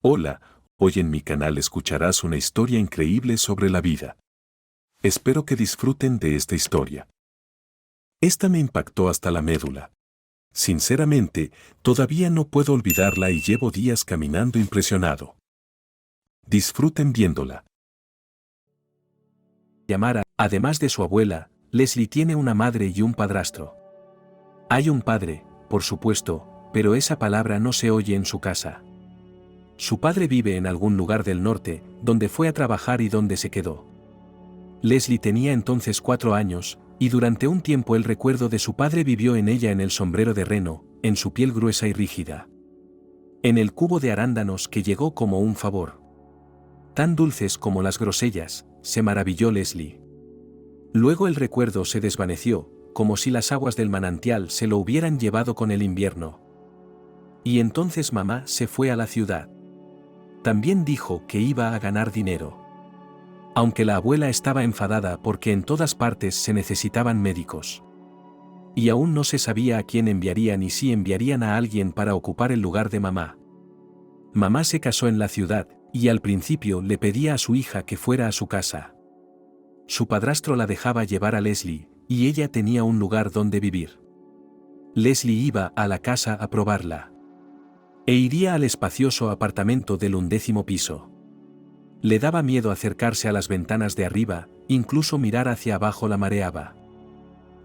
Hola, hoy en mi canal escucharás una historia increíble sobre la vida. Espero que disfruten de esta historia. Esta me impactó hasta la médula. Sinceramente, todavía no puedo olvidarla y llevo días caminando impresionado. Disfruten viéndola. Además de su abuela, Leslie tiene una madre y un padrastro. Hay un padre, por supuesto, pero esa palabra no se oye en su casa. Su padre vive en algún lugar del norte, donde fue a trabajar y donde se quedó. Leslie tenía entonces 4 años, y durante un tiempo el recuerdo de su padre vivió en ella, en el sombrero de reno, en su piel gruesa y rígida. En el cubo de arándanos que llegó como un favor. Tan dulces como las grosellas, se maravilló Leslie. Luego el recuerdo se desvaneció, como si las aguas del manantial se lo hubieran llevado con el invierno. Y entonces mamá se fue a la ciudad. También dijo que iba a ganar dinero. Aunque la abuela estaba enfadada porque en todas partes se necesitaban médicos. Y aún no se sabía a quién enviarían y si enviarían a alguien para ocupar el lugar de mamá. Mamá se casó en la ciudad, y al principio le pedía a su hija que fuera a su casa. Su padrastro la dejaba llevar a Leslie, y ella tenía un lugar donde vivir. Leslie iba a la casa a probarla. E iría al espacioso apartamento del 11º piso. Le daba miedo acercarse a las ventanas de arriba, incluso mirar hacia abajo la mareaba.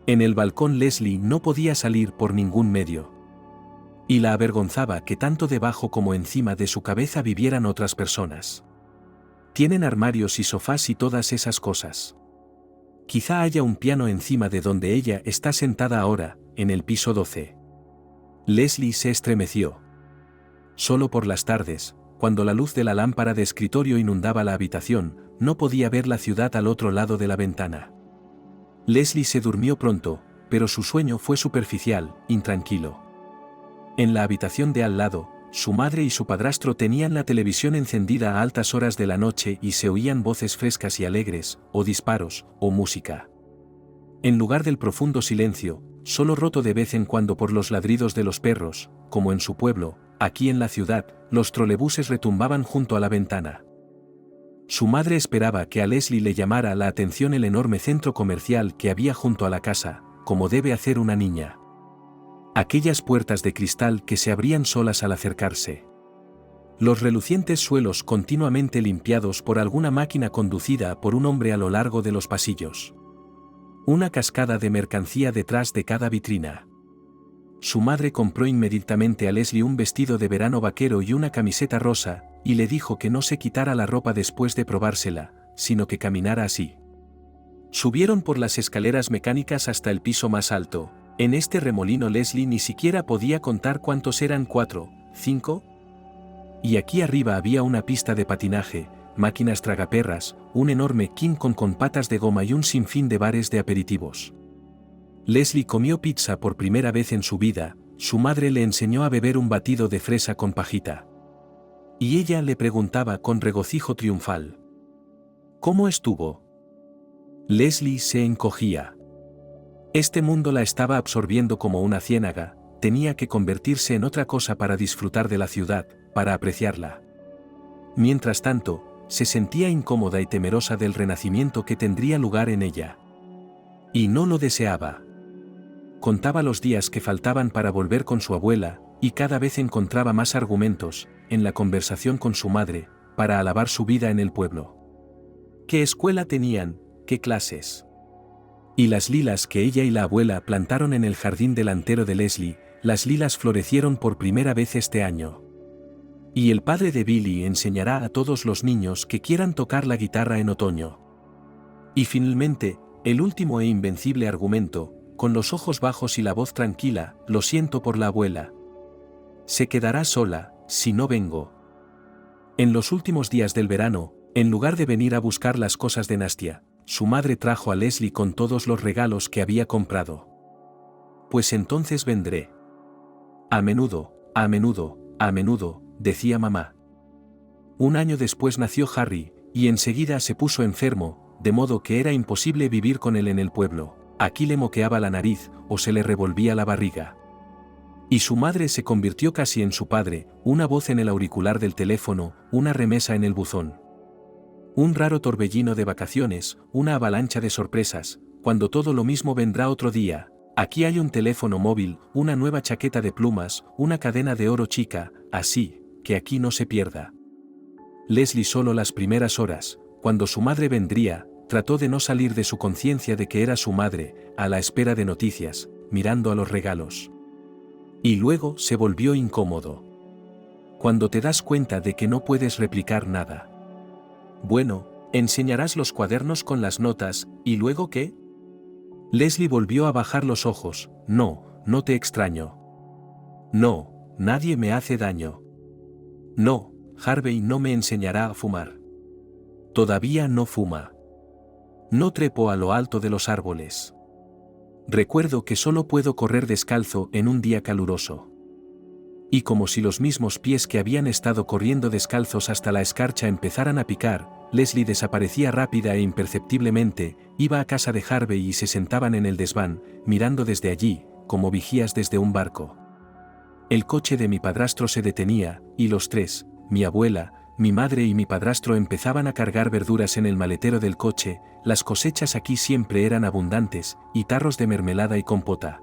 En el balcón Leslie no podía salir por ningún medio. Y la avergonzaba que tanto debajo como encima de su cabeza vivieran otras personas. Tienen armarios y sofás y todas esas cosas. Quizá haya un piano encima de donde ella está sentada ahora, en el piso 12. Leslie se estremeció. Solo por las tardes, cuando la luz de la lámpara de escritorio inundaba la habitación, no podía ver la ciudad al otro lado de la ventana. Leslie se durmió pronto, pero su sueño fue superficial, intranquilo. En la habitación de al lado, su madre y su padrastro tenían la televisión encendida a altas horas de la noche y se oían voces frescas y alegres, o disparos, o música. En lugar del profundo silencio, solo roto de vez en cuando por los ladridos de los perros, como en su pueblo, aquí en la ciudad, los trolebuses retumbaban junto a la ventana. Su madre esperaba que a Leslie le llamara la atención el enorme centro comercial que había junto a la casa, como debe hacer una niña. Aquellas puertas de cristal que se abrían solas al acercarse. Los relucientes suelos continuamente limpiados por alguna máquina conducida por un hombre a lo largo de los pasillos. Una cascada de mercancía detrás de cada vitrina. Su madre compró inmediatamente a Leslie un vestido de verano vaquero y una camiseta rosa, y le dijo que no se quitara la ropa después de probársela, sino que caminara así. Subieron por las escaleras mecánicas hasta el piso más alto. En este remolino Leslie ni siquiera podía contar cuántos eran, 4, 5. Y aquí arriba había una pista de patinaje, máquinas tragaperras, un enorme King Kong con patas de goma y un sinfín de bares de aperitivos. Leslie comió pizza por primera vez en su vida, su madre le enseñó a beber un batido de fresa con pajita. Y ella le preguntaba con regocijo triunfal: ¿cómo estuvo? Leslie se encogía. Este mundo la estaba absorbiendo como una ciénaga, tenía que convertirse en otra cosa para disfrutar de la ciudad, para apreciarla. Mientras tanto, se sentía incómoda y temerosa del renacimiento que tendría lugar en ella. Y no lo deseaba. Contaba los días que faltaban para volver con su abuela, y cada vez encontraba más argumentos, en la conversación con su madre, para alabar su vida en el pueblo. ¿Qué escuela tenían? ¿Qué clases? Y las lilas que ella y la abuela plantaron en el jardín delantero de Leslie, las lilas florecieron por primera vez este año. Y el padre de Billy enseñará a todos los niños que quieran tocar la guitarra en otoño. Y finalmente, el último e invencible argumento, con los ojos bajos y la voz tranquila: lo siento por la abuela. Se quedará sola, si no vengo. En los últimos días del verano, en lugar de venir a buscar las cosas de Nastia, su madre trajo a Leslie con todos los regalos que había comprado. Pues entonces vendré. A menudo, a menudo, a menudo, decía mamá. Un año después nació Harry, y enseguida se puso enfermo, de modo que era imposible vivir con él en el pueblo. Aquí le moqueaba la nariz, o se le revolvía la barriga. Y su madre se convirtió casi en su padre, una voz en el auricular del teléfono, una remesa en el buzón. Un raro torbellino de vacaciones, una avalancha de sorpresas, cuando todo lo mismo vendrá otro día. Aquí hay un teléfono móvil, una nueva chaqueta de plumas, una cadena de oro chica, así, que aquí no se pierda. Leslie solo las primeras horas, cuando su madre vendría, trató de no salir de su conciencia de que era su madre, a la espera de noticias, mirando a los regalos. Y luego se volvió incómodo. Cuando te das cuenta de que no puedes replicar nada. Bueno, enseñarás los cuadernos con las notas, ¿y luego qué? Leslie volvió a bajar los ojos. No, no te extraño. No, nadie me hace daño. No, Harvey no me enseñará a fumar. Todavía no fuma. No trepo a lo alto de los árboles. Recuerdo que solo puedo correr descalzo en un día caluroso. Y como si los mismos pies que habían estado corriendo descalzos hasta la escarcha empezaran a picar, Leslie desaparecía rápida e imperceptiblemente, iba a casa de Harvey y se sentaban en el desván, mirando desde allí, como vigías desde un barco. El coche de mi padrastro se detenía, y los tres, mi abuela, mi madre y mi padrastro empezaban a cargar verduras en el maletero del coche. Las cosechas aquí siempre eran abundantes, y tarros de mermelada y compota.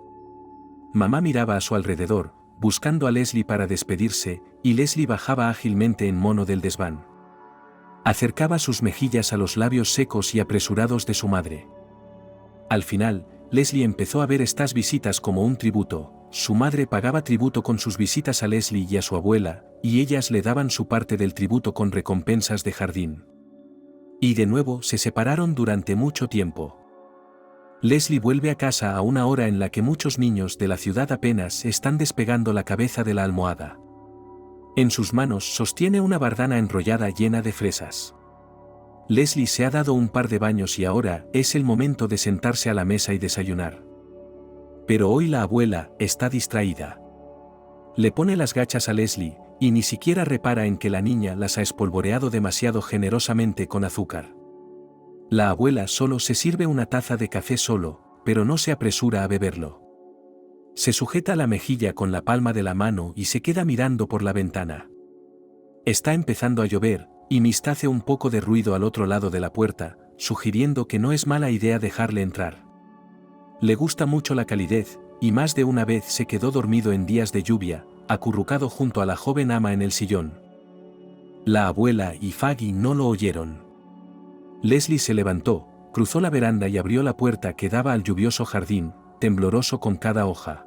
Mamá miraba a su alrededor, buscando a Leslie para despedirse, y Leslie bajaba ágilmente en mono del desván. Acercaba sus mejillas a los labios secos y apresurados de su madre. Al final, Leslie empezó a ver estas visitas como un tributo. Su madre pagaba tributo con sus visitas a Leslie y a su abuela, y ellas le daban su parte del tributo con recompensas de jardín. Y de nuevo se separaron durante mucho tiempo. Leslie vuelve a casa a una hora en la que muchos niños de la ciudad apenas están despegando la cabeza de la almohada. En sus manos sostiene una bardana enrollada llena de fresas. Leslie se ha dado un par de baños y ahora es el momento de sentarse a la mesa y desayunar. Pero hoy la abuela está distraída. Le pone las gachas a Leslie, y ni siquiera repara en que la niña las ha espolvoreado demasiado generosamente con azúcar. La abuela solo se sirve una taza de café solo, pero no se apresura a beberlo. Se sujeta la mejilla con la palma de la mano y se queda mirando por la ventana. Está empezando a llover, y Mist hace un poco de ruido al otro lado de la puerta, sugiriendo que no es mala idea dejarle entrar. Le gusta mucho la calidez, y más de una vez se quedó dormido en días de lluvia, acurrucado junto a la joven ama en el sillón. La abuela y Faggy no lo oyeron. Leslie se levantó, cruzó la veranda y abrió la puerta que daba al lluvioso jardín, tembloroso con cada hoja.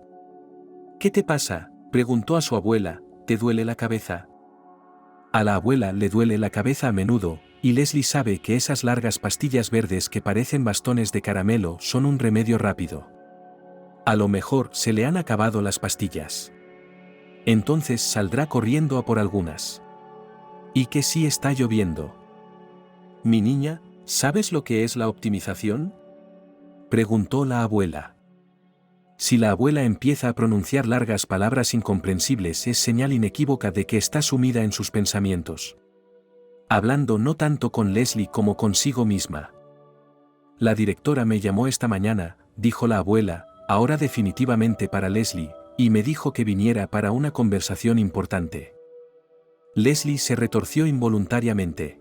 ¿Qué te pasa?, preguntó a su abuela. ¿Te duele la cabeza? A la abuela le duele la cabeza a menudo, y Leslie sabe que esas largas pastillas verdes que parecen bastones de caramelo son un remedio rápido. A lo mejor se le han acabado las pastillas. Entonces saldrá corriendo a por algunas. ¿Y que sí está lloviendo? Mi niña, ¿sabes lo que es la optimización?, preguntó la abuela. Si la abuela empieza a pronunciar largas palabras incomprensibles es señal inequívoca de que está sumida en sus pensamientos. Hablando no tanto con Leslie como consigo misma. La directora me llamó esta mañana, dijo la abuela, ahora definitivamente para Leslie, y me dijo que viniera para una conversación importante. Leslie se retorció involuntariamente.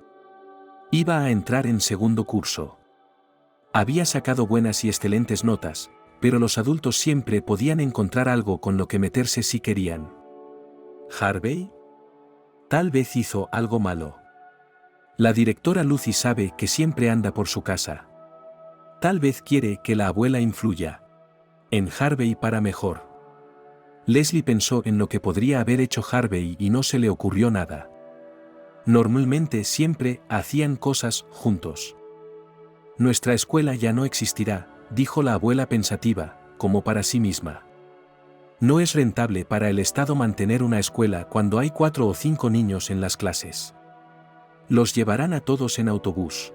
Iba a entrar en segundo curso. Había sacado buenas y excelentes notas, pero los adultos siempre podían encontrar algo con lo que meterse si querían. ¿Harvey? Tal vez hizo algo malo. La directora Lucy sabe que siempre anda por su casa. Tal vez quiere que la abuela influya en Harvey para mejor. Leslie pensó en lo que podría haber hecho Harvey y no se le ocurrió nada. Normalmente siempre hacían cosas juntos. Nuestra escuela ya no existirá, dijo la abuela pensativa, como para sí misma. No es rentable para el Estado mantener una escuela cuando hay 4 o 5 niños en las clases. Los llevarán a todos en autobús.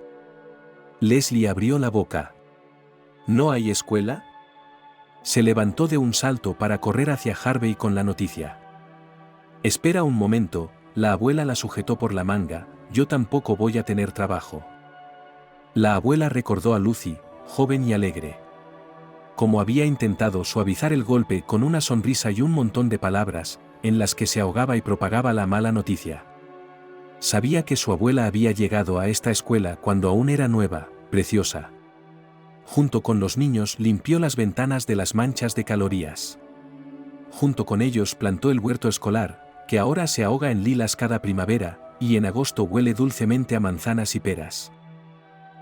Leslie abrió la boca. ¿No hay escuela? Se levantó de un salto para correr hacia Harvey con la noticia. Espera un momento, la abuela la sujetó por la manga, yo tampoco voy a tener trabajo. La abuela recordó a Lucy, joven y alegre. como había intentado suavizar el golpe con una sonrisa y un montón de palabras, en las que se ahogaba y propagaba la mala noticia. Sabía que su abuela había llegado a esta escuela cuando aún era nueva, preciosa. Junto con los niños limpió las ventanas de las manchas de calorías. Junto con ellos plantó el huerto escolar, que ahora se ahoga en lilas cada primavera, y en agosto huele dulcemente a manzanas y peras.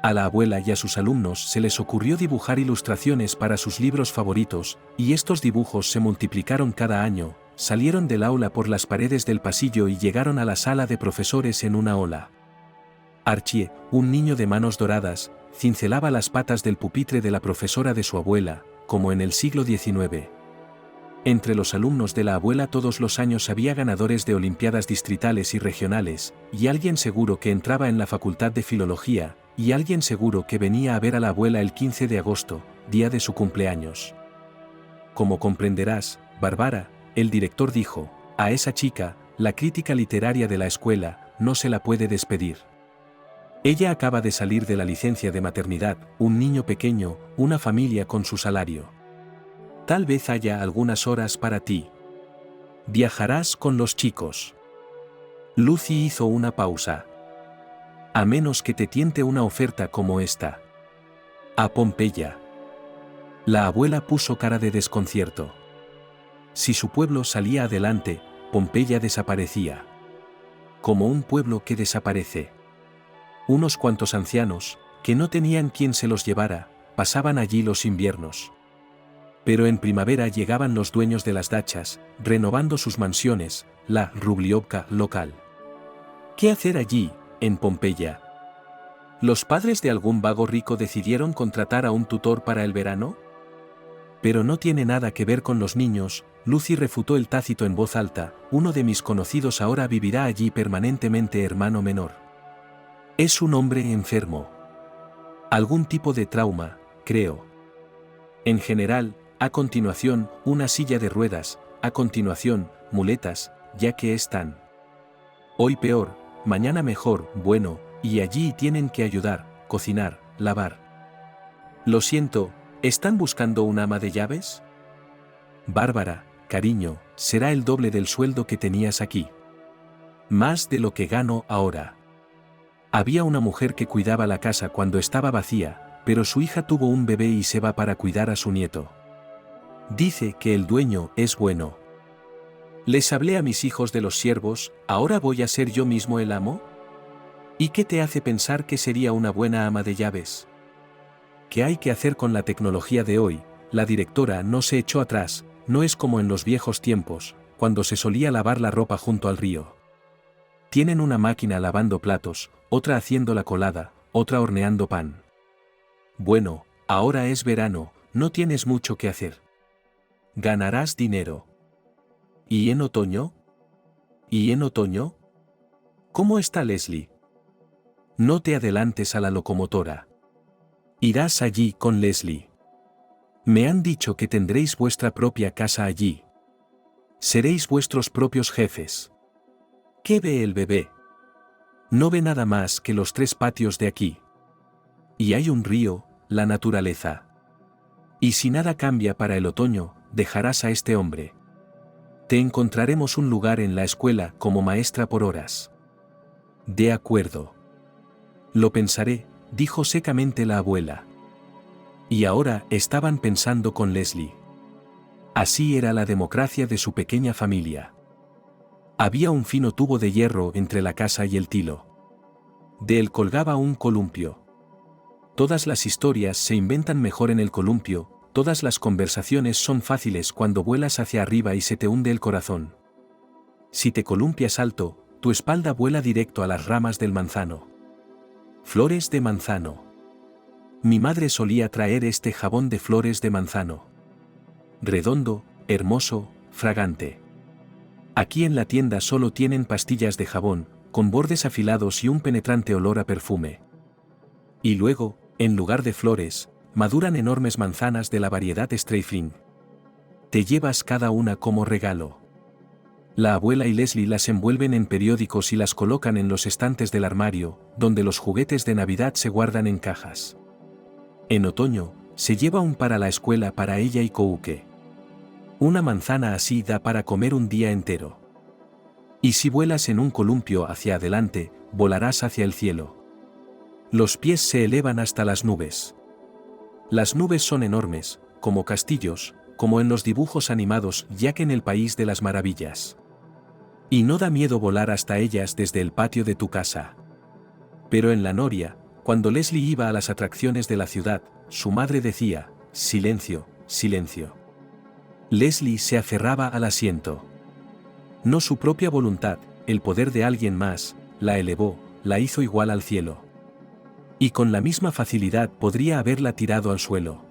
A la abuela y a sus alumnos se les ocurrió dibujar ilustraciones para sus libros favoritos, y estos dibujos se multiplicaron cada año, salieron del aula por las paredes del pasillo y llegaron a la sala de profesores en una ola. Archie, un niño de manos doradas, cincelaba las patas del pupitre de la profesora de su abuela, como en el siglo XIX. Entre los alumnos de la abuela todos los años había ganadores de olimpiadas distritales y regionales, y alguien seguro que entraba en la facultad de filología, y alguien seguro que venía a ver a la abuela el 15 de agosto, día de su cumpleaños. Como comprenderás, Bárbara, el director dijo, a esa chica, la crítica literaria de la escuela, no se la puede despedir. Ella acaba de salir de la licencia de maternidad, un niño pequeño, una familia con su salario. Tal vez haya algunas horas para ti. Viajarás con los chicos. Lucy hizo una pausa. A menos que te tiente una oferta como esta. A Pompeya. La abuela puso cara de desconcierto. Si su pueblo salía adelante, Pompeya desaparecía. Como un pueblo que desaparece. Unos cuantos ancianos, que no tenían quien se los llevara, pasaban allí los inviernos. Pero en primavera llegaban los dueños de las dachas, renovando sus mansiones, la Rubliovka local. ¿Qué hacer allí, en Pompeya? ¿Los padres de algún vago rico decidieron contratar a un tutor para el verano? Pero no tiene nada que ver con los niños, Lucy refutó el tácito en voz alta, uno de mis conocidos ahora vivirá allí permanentemente, hermano menor. Es un hombre enfermo. Algún tipo de trauma, creo. En general, a continuación, una silla de ruedas, a continuación, muletas, ya que están. Hoy peor, mañana mejor, bueno, y allí tienen que ayudar, cocinar, lavar. Lo siento, ¿están buscando un ama de llaves? Bárbara, cariño, será el doble del sueldo que tenías aquí. Más de lo que gano ahora. Había una mujer que cuidaba la casa cuando estaba vacía, pero su hija tuvo un bebé y se va para cuidar a su nieto. Dice que el dueño es bueno. Les hablé a mis hijos de los siervos, ¿ahora voy a ser yo mismo el amo? ¿Y qué te hace pensar que sería una buena ama de llaves? ¿Qué hay que hacer con la tecnología de hoy? La directora no se echó atrás, no es como en los viejos tiempos, cuando se solía lavar la ropa junto al río. Tienen una máquina lavando platos, otra haciendo la colada, otra horneando pan. Bueno, ahora es verano, no tienes mucho que hacer. Ganarás dinero. ¿Y en otoño? ¿Y en otoño? ¿Cómo está Leslie? No te adelantes a la locomotora. Irás allí con Leslie. Me han dicho que tendréis vuestra propia casa allí. Seréis vuestros propios jefes. ¿Qué ve el bebé? No ve nada más que los 3 patios de aquí. Y hay un río, la naturaleza. Y si nada cambia para el otoño, dejarás a este hombre. Te encontraremos un lugar en la escuela como maestra por horas. De acuerdo. Lo pensaré, dijo secamente la abuela. Y ahora estaban pensando con Leslie. Así era la democracia de su pequeña familia. Había un fino tubo de hierro entre la casa y el tilo. De él colgaba un columpio. Todas las historias se inventan mejor en el columpio, todas las conversaciones son fáciles cuando vuelas hacia arriba y se te hunde el corazón. Si te columpias alto, tu espalda vuela directo a las ramas del manzano. Flores de manzano. Mi madre solía traer este jabón de flores de manzano. Redondo, hermoso, fragante. Aquí en la tienda solo tienen pastillas de jabón, con bordes afilados y un penetrante olor a perfume. Y luego, en lugar de flores, maduran enormes manzanas de la variedad Streifling. Te llevas cada una como regalo. La abuela y Leslie las envuelven en periódicos y las colocan en los estantes del armario, donde los juguetes de Navidad se guardan en cajas. En otoño, Se lleva un para la escuela para ella y Kouke. Una manzana así da para comer un día entero. Y si vuelas en un columpio hacia adelante, volarás hacia el cielo. Los pies se elevan hasta las nubes. Las nubes son enormes, como castillos, como en los dibujos animados, ya que en el país de las maravillas. Y no da miedo volar hasta ellas desde el patio de tu casa. Pero en la noria, cuando Leslie iba a las atracciones de la ciudad, su madre decía: silencio, silencio. Leslie se aferraba al asiento. No su propia voluntad, el poder de alguien más, la elevó, la hizo igual al cielo. Y con la misma facilidad podría haberla tirado al suelo.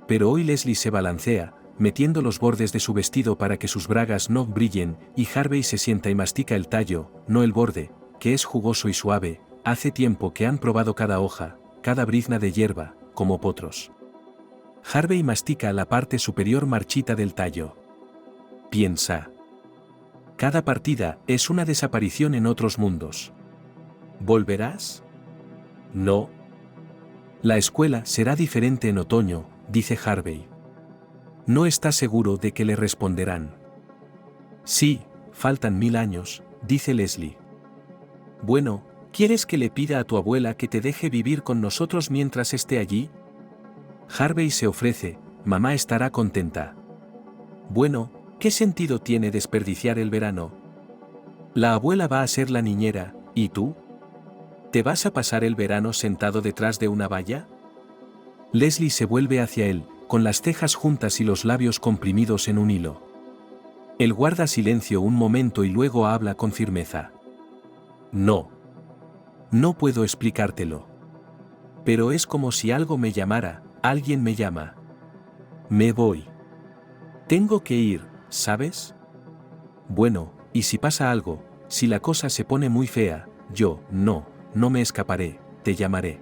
Pero hoy Leslie se balancea, metiendo los bordes de su vestido para que sus bragas no brillen, y Harvey se sienta y mastica el tallo, no el borde, que es jugoso y suave. Hace tiempo que han probado cada hoja, cada brizna de hierba, como potros. Harvey mastica la parte superior marchita del tallo. Piensa. Cada partida es una desaparición en otros mundos. ¿Volverás? No. La escuela será diferente en otoño, dice Harvey. No está seguro de que le responderán. Sí, faltan 1000 años, dice Leslie. Bueno, ¿quieres que le pida a tu abuela que te deje vivir con nosotros mientras esté allí? Harvey se ofrece, mamá estará contenta. Bueno, ¿qué sentido tiene desperdiciar el verano? La abuela va a ser la niñera, ¿y tú? ¿Te vas a pasar el verano sentado detrás de una valla? Leslie se vuelve hacia él, con las cejas juntas y los labios comprimidos en un hilo. Él guarda silencio un momento y luego habla con firmeza. No. No puedo explicártelo. Pero es como si algo me llamara, alguien me llama. Me voy. Tengo que ir, ¿sabes? Bueno, y si pasa algo, si la cosa se pone muy fea, yo, no me escaparé, te llamaré.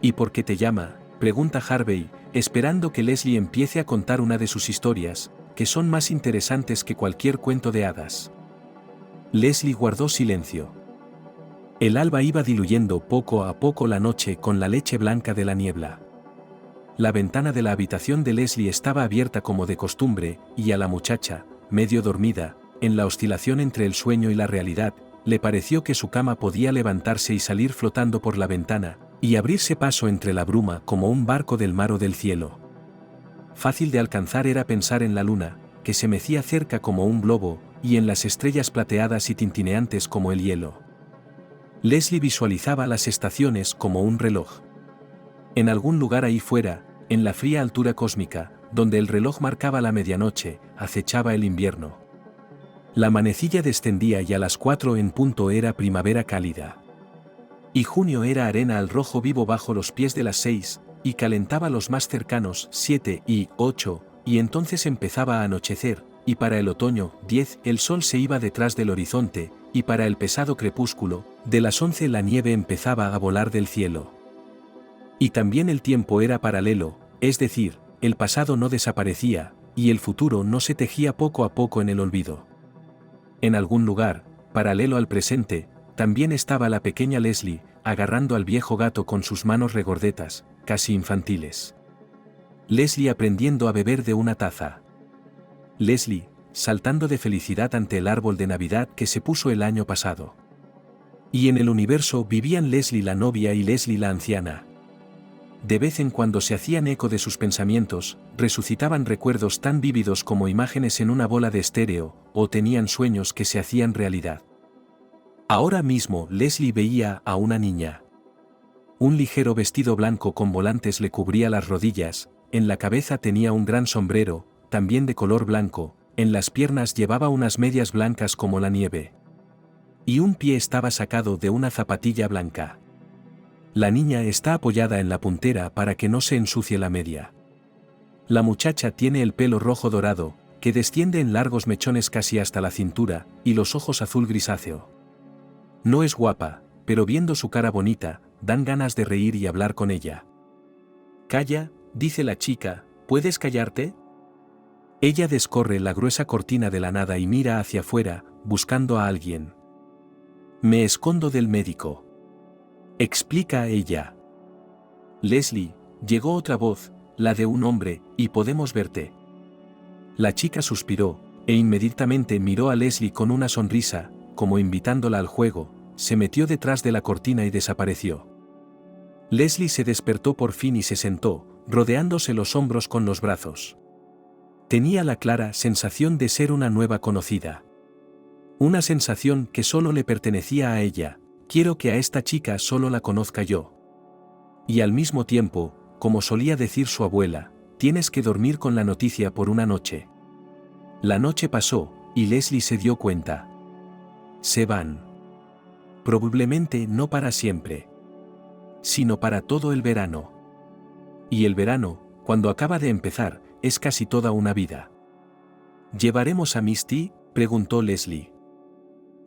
¿Y por qué te llama?, pregunta Harvey, esperando que Leslie empiece a contar una de sus historias, que son más interesantes que cualquier cuento de hadas. Leslie guardó silencio. El alba iba diluyendo poco a poco la noche con la leche blanca de la niebla. La ventana de la habitación de Leslie estaba abierta como de costumbre, y a la muchacha, medio dormida, en la oscilación entre el sueño y la realidad, le pareció que su cama podía levantarse y salir flotando por la ventana, y abrirse paso entre la bruma como un barco del mar o del cielo. Fácil de alcanzar era pensar en la luna, que se mecía cerca como un globo, y en las estrellas plateadas y tintineantes como el hielo. Leslie visualizaba las estaciones como un reloj. En algún lugar ahí fuera, en la fría altura cósmica, donde el reloj marcaba la medianoche, acechaba el invierno. La manecilla descendía y a las 4 en punto era primavera cálida. Y junio era arena al rojo vivo bajo los pies de las 6, y calentaba los más cercanos, 7 y 8, y entonces empezaba a anochecer, y para el otoño, 10, el sol se iba detrás del horizonte, y para el pesado crepúsculo, de las 11 la nieve empezaba a volar del cielo. Y también el tiempo era paralelo, es decir, el pasado no desaparecía, y el futuro no se tejía poco a poco en el olvido. En algún lugar, paralelo al presente, también estaba la pequeña Leslie, agarrando al viejo gato con sus manos regordetas, casi infantiles. Leslie aprendiendo a beber de una taza. Leslie, saltando de felicidad ante el árbol de Navidad que se puso el año pasado. Y en el universo vivían Leslie la novia y Leslie la anciana. De vez en cuando se hacían eco de sus pensamientos, resucitaban recuerdos tan vívidos como imágenes en una bola de estéreo, o tenían sueños que se hacían realidad. Ahora mismo Leslie veía a una niña. Un ligero vestido blanco con volantes le cubría las rodillas, en la cabeza tenía un gran sombrero, también de color blanco, en las piernas llevaba unas medias blancas como la nieve. Y un pie estaba sacado de una zapatilla blanca. La niña está apoyada en la puntera para que no se ensucie la media. La muchacha tiene el pelo rojo dorado, que desciende en largos mechones casi hasta la cintura, y los ojos azul grisáceo. No es guapa, pero viendo su cara bonita, dan ganas de reír y hablar con ella. Calla, dice la chica, ¿puedes callarte? Ella descorre la gruesa cortina de la nada y mira hacia afuera, buscando a alguien. Me escondo del médico. Explica a ella. Leslie, Llegó otra voz, la de un hombre, y podemos verte. La chica suspiró, e inmediatamente miró a Leslie con una sonrisa, como invitándola al juego, se metió detrás de la cortina y desapareció. Leslie se despertó por fin y se sentó, rodeándose los hombros con los brazos. Tenía la clara sensación de ser una nueva conocida. Una sensación que solo le pertenecía a ella, quiero que a esta chica solo la conozca yo. Y al mismo tiempo, como solía decir su abuela, tienes que dormir con la noticia por una noche. La noche pasó, y Leslie se dio cuenta. Se van. Probablemente no para siempre, sino para todo el verano. Y el verano, cuando acaba de empezar, es casi toda una vida. ¿Llevaremos a Misty?, preguntó Leslie.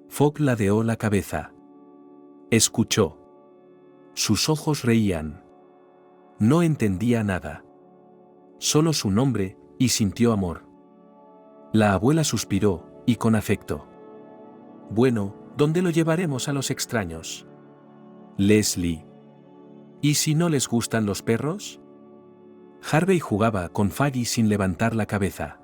Fogg ladeó la cabeza. Escuchó. Sus ojos reían. No entendía nada. Solo su nombre, y sintió amor. La abuela suspiró, y con afecto. Bueno, ¿dónde lo llevaremos a los extraños? Leslie. ¿Y si no les gustan los perros? Harvey jugaba con Faggy sin levantar la cabeza.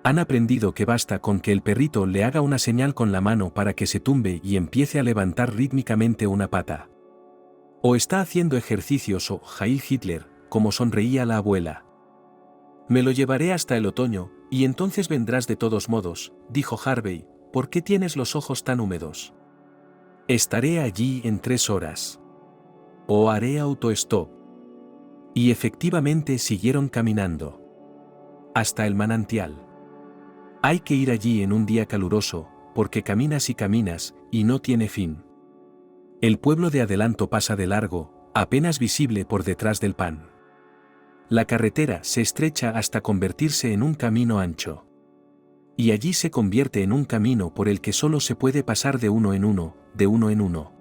Han aprendido que basta con que el perrito le haga una señal con la mano para que se tumbe y empiece a levantar rítmicamente una pata. O está haciendo ejercicios o Heil Hitler, como sonreía la abuela. Me lo llevaré hasta el otoño, y entonces vendrás de todos modos, dijo Harvey. ¿Por qué tienes los ojos tan húmedos? Estaré allí en 3 horas. O haré autostop. Y efectivamente siguieron caminando. Hasta el manantial. Hay que ir allí en un día caluroso, porque caminas y caminas, y no tiene fin. El pueblo de adelanto pasa de largo, apenas visible por detrás del pan. La carretera se estrecha hasta convertirse en un camino ancho. Y allí se convierte en un camino por el que solo se puede pasar de uno en uno, de uno en uno.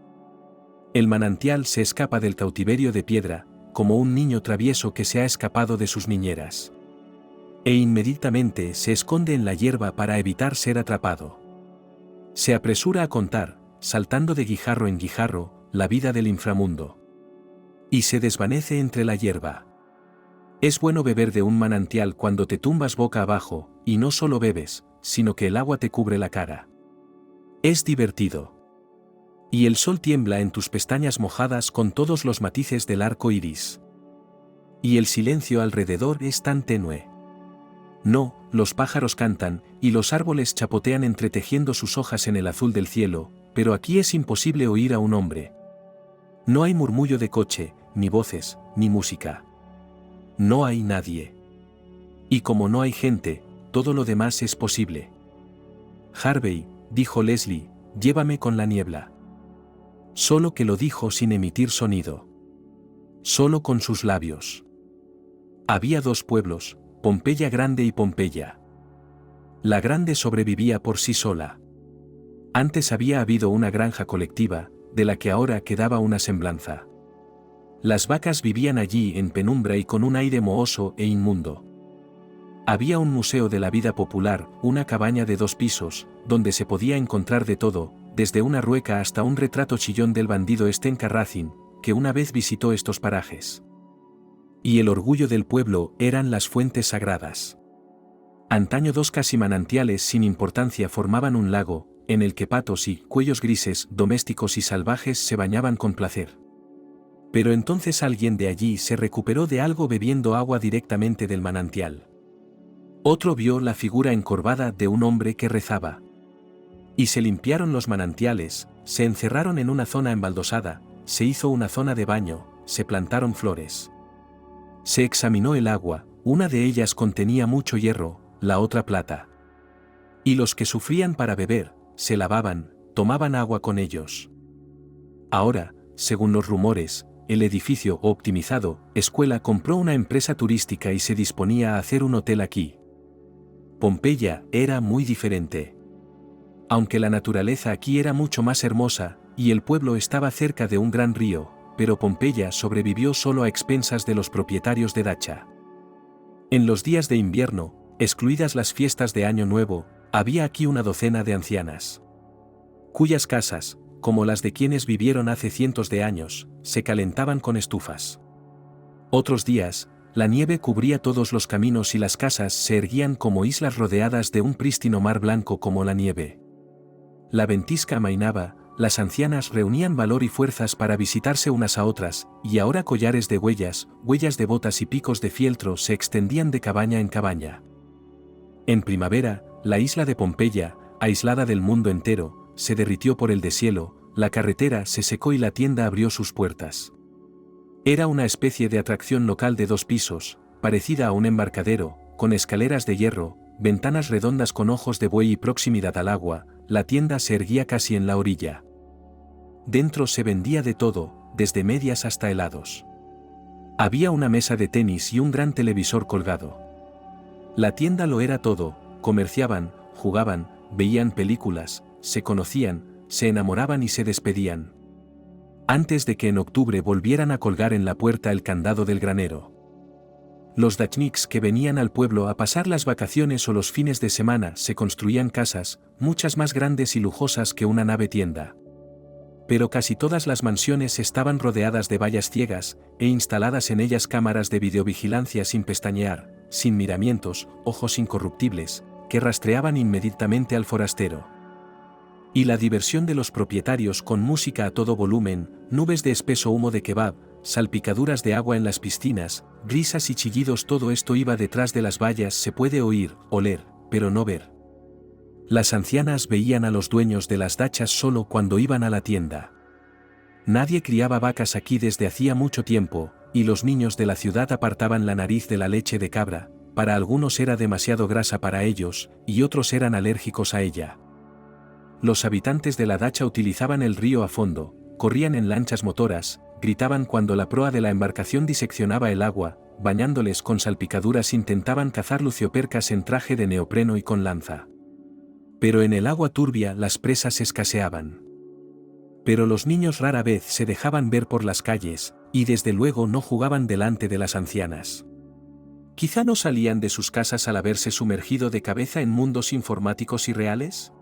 El manantial se escapa del cautiverio de piedra, como un niño travieso que se ha escapado de sus niñeras. E inmediatamente se esconde en la hierba para evitar ser atrapado. Se apresura a contar, saltando de guijarro en guijarro, la vida del inframundo. Y se desvanece entre la hierba. Es bueno beber de un manantial cuando te tumbas boca abajo, y no solo bebes, sino que el agua te cubre la cara. Es divertido. Y el sol tiembla en tus pestañas mojadas con todos los matices del arco iris. Y el silencio alrededor es tan tenue. No, los pájaros cantan, y los árboles chapotean entretejiendo sus hojas en el azul del cielo, pero aquí es imposible oír a un hombre. No hay murmullo de coche, ni voces, ni música. No hay nadie. Y como no hay gente, todo lo demás es posible. Harvey, dijo Leslie, llévame con la niebla. Solo que lo dijo sin emitir sonido. Solo con sus labios. Había 2 pueblos, Pompeya Grande y Pompeya. La grande sobrevivía por sí sola. Antes había habido una granja colectiva, de la que ahora quedaba una semblanza. Las vacas vivían allí en penumbra y con un aire mohoso e inmundo. Había un museo de la vida popular, una cabaña de 2 pisos, donde se podía encontrar de todo, desde una rueca hasta un retrato chillón del bandido Stenka Razin, que una vez visitó estos parajes. Y el orgullo del pueblo eran las fuentes sagradas. Antaño 2 casi manantiales sin importancia formaban un lago, en el que patos y cuellos grises, domésticos y salvajes se bañaban con placer. Pero entonces alguien de allí se recuperó de algo bebiendo agua directamente del manantial. Otro vio la figura encorvada de un hombre que rezaba. Y se limpiaron los manantiales, se encerraron en una zona embaldosada, se hizo una zona de baño, se plantaron flores. Se examinó el agua, una de ellas contenía mucho hierro, la otra plata. Y los que sufrían para beber, se lavaban, tomaban agua con ellos. Ahora, según los rumores, el edificio optimizado, escuela compró una empresa turística y se disponía a hacer un hotel aquí. Pompeya era muy diferente. Aunque la naturaleza aquí era mucho más hermosa, y el pueblo estaba cerca de un gran río, pero Pompeya sobrevivió solo a expensas de los propietarios de dacha. En los días de invierno, excluidas las fiestas de Año Nuevo, había aquí una docena de ancianas, cuyas casas, como las de quienes vivieron hace cientos de años, se calentaban con estufas. Otros días, la nieve cubría todos los caminos y las casas se erguían como islas rodeadas de un prístino mar blanco como la nieve. La ventisca amainaba, las ancianas reunían valor y fuerzas para visitarse unas a otras, y ahora collares de huellas de botas y picos de fieltro se extendían de cabaña en cabaña. En primavera, la isla de Pompeya, aislada del mundo entero, se derritió por el deshielo, la carretera se secó y la tienda abrió sus puertas. Era una especie de atracción local de 2 pisos, parecida a un embarcadero, con escaleras de hierro, ventanas redondas con ojos de buey y proximidad al agua. La tienda se erguía casi en la orilla. Dentro se vendía de todo, desde medias hasta helados. Había una mesa de tenis y un gran televisor colgado. La tienda lo era todo, comerciaban, jugaban, veían películas, se conocían, se enamoraban y se despedían. Antes de que en octubre volvieran a colgar en la puerta el candado del granero. Los dachniks que venían al pueblo a pasar las vacaciones o los fines de semana se construían casas, muchas más grandes y lujosas que una nave tienda. Pero casi todas las mansiones estaban rodeadas de vallas ciegas, e instaladas en ellas cámaras de videovigilancia sin pestañear, sin miramientos, ojos incorruptibles, que rastreaban inmediatamente al forastero. Y la diversión de los propietarios con música a todo volumen, nubes de espeso humo de kebab, salpicaduras de agua en las piscinas, risas y chillidos, todo esto iba detrás de las vallas. Se puede oír, oler, pero no ver. Las ancianas veían a los dueños de las dachas solo cuando iban a la tienda. Nadie criaba vacas aquí desde hacía mucho tiempo, y los niños de la ciudad apartaban la nariz de la leche de cabra. Para algunos era demasiado grasa para ellos, y otros eran alérgicos a ella. Los habitantes de la dacha utilizaban el río a fondo, corrían en lanchas motoras, gritaban cuando la proa de la embarcación diseccionaba el agua, bañándoles con salpicaduras intentaban cazar luciopercas en traje de neopreno y con lanza. Pero en el agua turbia las presas escaseaban. Pero los niños rara vez se dejaban ver por las calles, y desde luego no jugaban delante de las ancianas. ¿Quizá no salían de sus casas al haberse sumergido de cabeza en mundos informáticos irreales?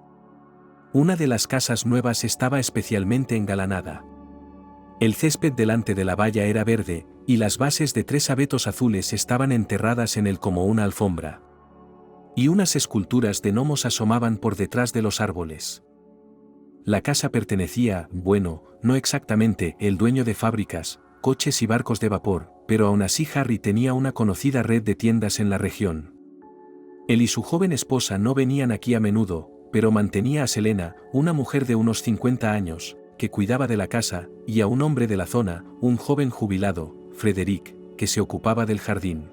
Una de las casas nuevas estaba especialmente engalanada. El césped delante de la valla era verde, y las bases de 3 abetos azules estaban enterradas en él como una alfombra. Y unas esculturas de gnomos asomaban por detrás de los árboles. La casa pertenecía, bueno, no exactamente, el dueño de fábricas, coches y barcos de vapor, pero aún así Harry tenía una conocida red de tiendas en la región. Él y su joven esposa no venían aquí a menudo, pero mantenía a Selena, una mujer de unos 50 años, que cuidaba de la casa, y a un hombre de la zona, un joven jubilado, Frederick, que se ocupaba del jardín.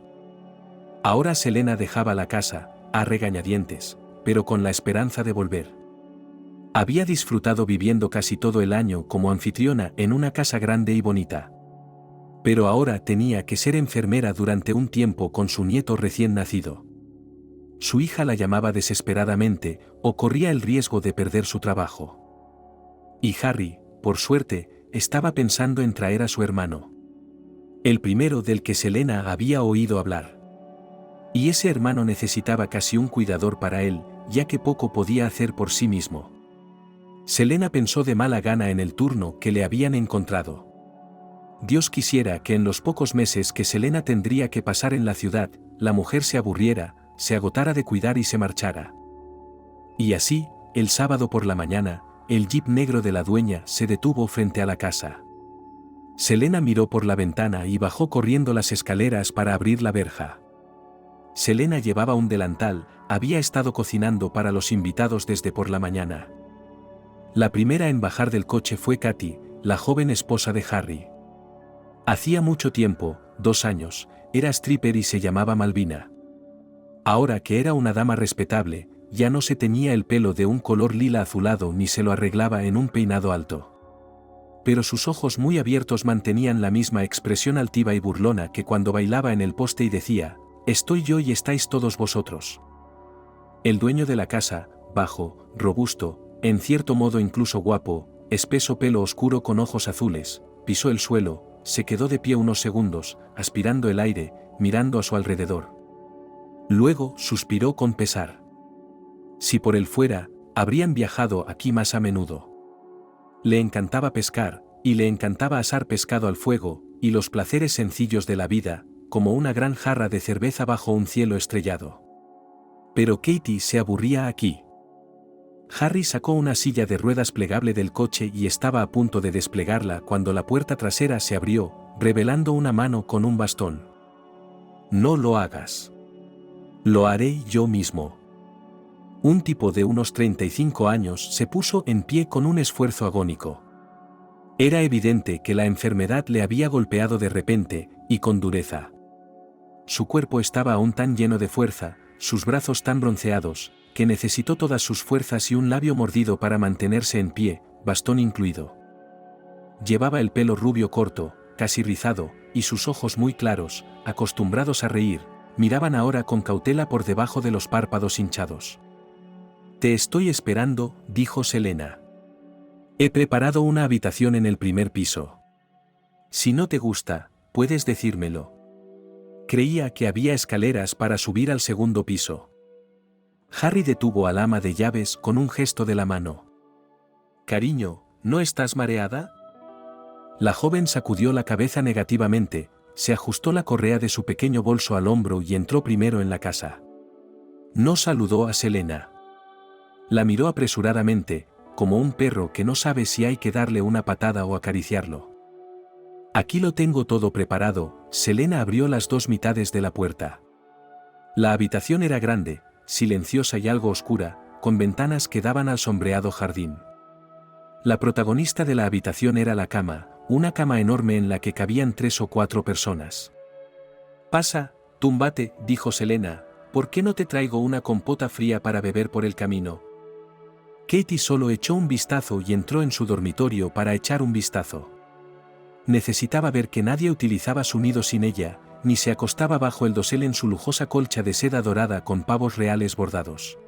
Ahora Selena dejaba la casa, a regañadientes, pero con la esperanza de volver. Había disfrutado viviendo casi todo el año como anfitriona en una casa grande y bonita. Pero ahora tenía que ser enfermera durante un tiempo con su nieto recién nacido. Su hija la llamaba desesperadamente, o corría el riesgo de perder su trabajo. Y Harry, por suerte, estaba pensando en traer a su hermano. El primero del que Selena había oído hablar. Y ese hermano necesitaba casi un cuidador para él, ya que poco podía hacer por sí mismo. Selena pensó de mala gana en el turno que le habían encontrado. Dios quisiera que en los pocos meses que Selena tendría que pasar en la ciudad, la mujer se aburriera, se agotara de cuidar y se marchara. Y así, el sábado por la mañana, el jeep negro de la dueña se detuvo frente a la casa. Selena miró por la ventana y bajó corriendo las escaleras para abrir la verja. Selena llevaba un delantal, había estado cocinando para los invitados desde por la mañana. La primera en bajar del coche fue Katy, la joven esposa de Harry. Hacía mucho tiempo, 2 años, era stripper y se llamaba Malvina. Ahora que era una dama respetable, ya no se teñía el pelo de un color lila azulado ni se lo arreglaba en un peinado alto. Pero sus ojos muy abiertos mantenían la misma expresión altiva y burlona que cuando bailaba en el poste y decía: «Estoy yo y estáis todos vosotros». El dueño de la casa, bajo, robusto, en cierto modo incluso guapo, espeso pelo oscuro con ojos azules, pisó el suelo, se quedó de pie unos segundos, aspirando el aire, mirando a su alrededor. Luego suspiró con pesar. Si por él fuera, habrían viajado aquí más a menudo. Le encantaba pescar, y le encantaba asar pescado al fuego, y los placeres sencillos de la vida, como una gran jarra de cerveza bajo un cielo estrellado. Pero Katie se aburría aquí. Harry sacó una silla de ruedas plegable del coche y estaba a punto de desplegarla cuando la puerta trasera se abrió, revelando una mano con un bastón. No lo hagas. Lo haré yo mismo. Un tipo de unos 35 años se puso en pie con un esfuerzo agónico. Era evidente que la enfermedad le había golpeado de repente, y con dureza. Su cuerpo estaba aún tan lleno de fuerza, sus brazos tan bronceados, que necesitó todas sus fuerzas y un labio mordido para mantenerse en pie, bastón incluido. Llevaba el pelo rubio corto, casi rizado, y sus ojos muy claros, acostumbrados a reír, miraban ahora con cautela por debajo de los párpados hinchados. «Te estoy esperando», dijo Selena. «He preparado una habitación en el primer piso. Si no te gusta, puedes decírmelo». Creía que había escaleras para subir al segundo piso. Harry detuvo al ama de llaves con un gesto de la mano. «Cariño, ¿no estás mareada?» La joven sacudió la cabeza negativamente, se ajustó la correa de su pequeño bolso al hombro y entró primero en la casa. No saludó a Selena. La miró apresuradamente, como un perro que no sabe si hay que darle una patada o acariciarlo. «Aquí lo tengo todo preparado», Selena abrió las dos mitades de la puerta. La habitación era grande, silenciosa y algo oscura, con ventanas que daban al sombreado jardín. La protagonista de la habitación era la cama, una cama enorme en la que cabían 3 o 4 personas. «Pasa, túmbate», dijo Selena, «¿por qué no te traigo una compota fría para beber por el camino?» Katie solo echó un vistazo y entró en su dormitorio para echar un vistazo. Necesitaba ver que nadie utilizaba su nido sin ella, ni se acostaba bajo el dosel en su lujosa colcha de seda dorada con pavos reales bordados.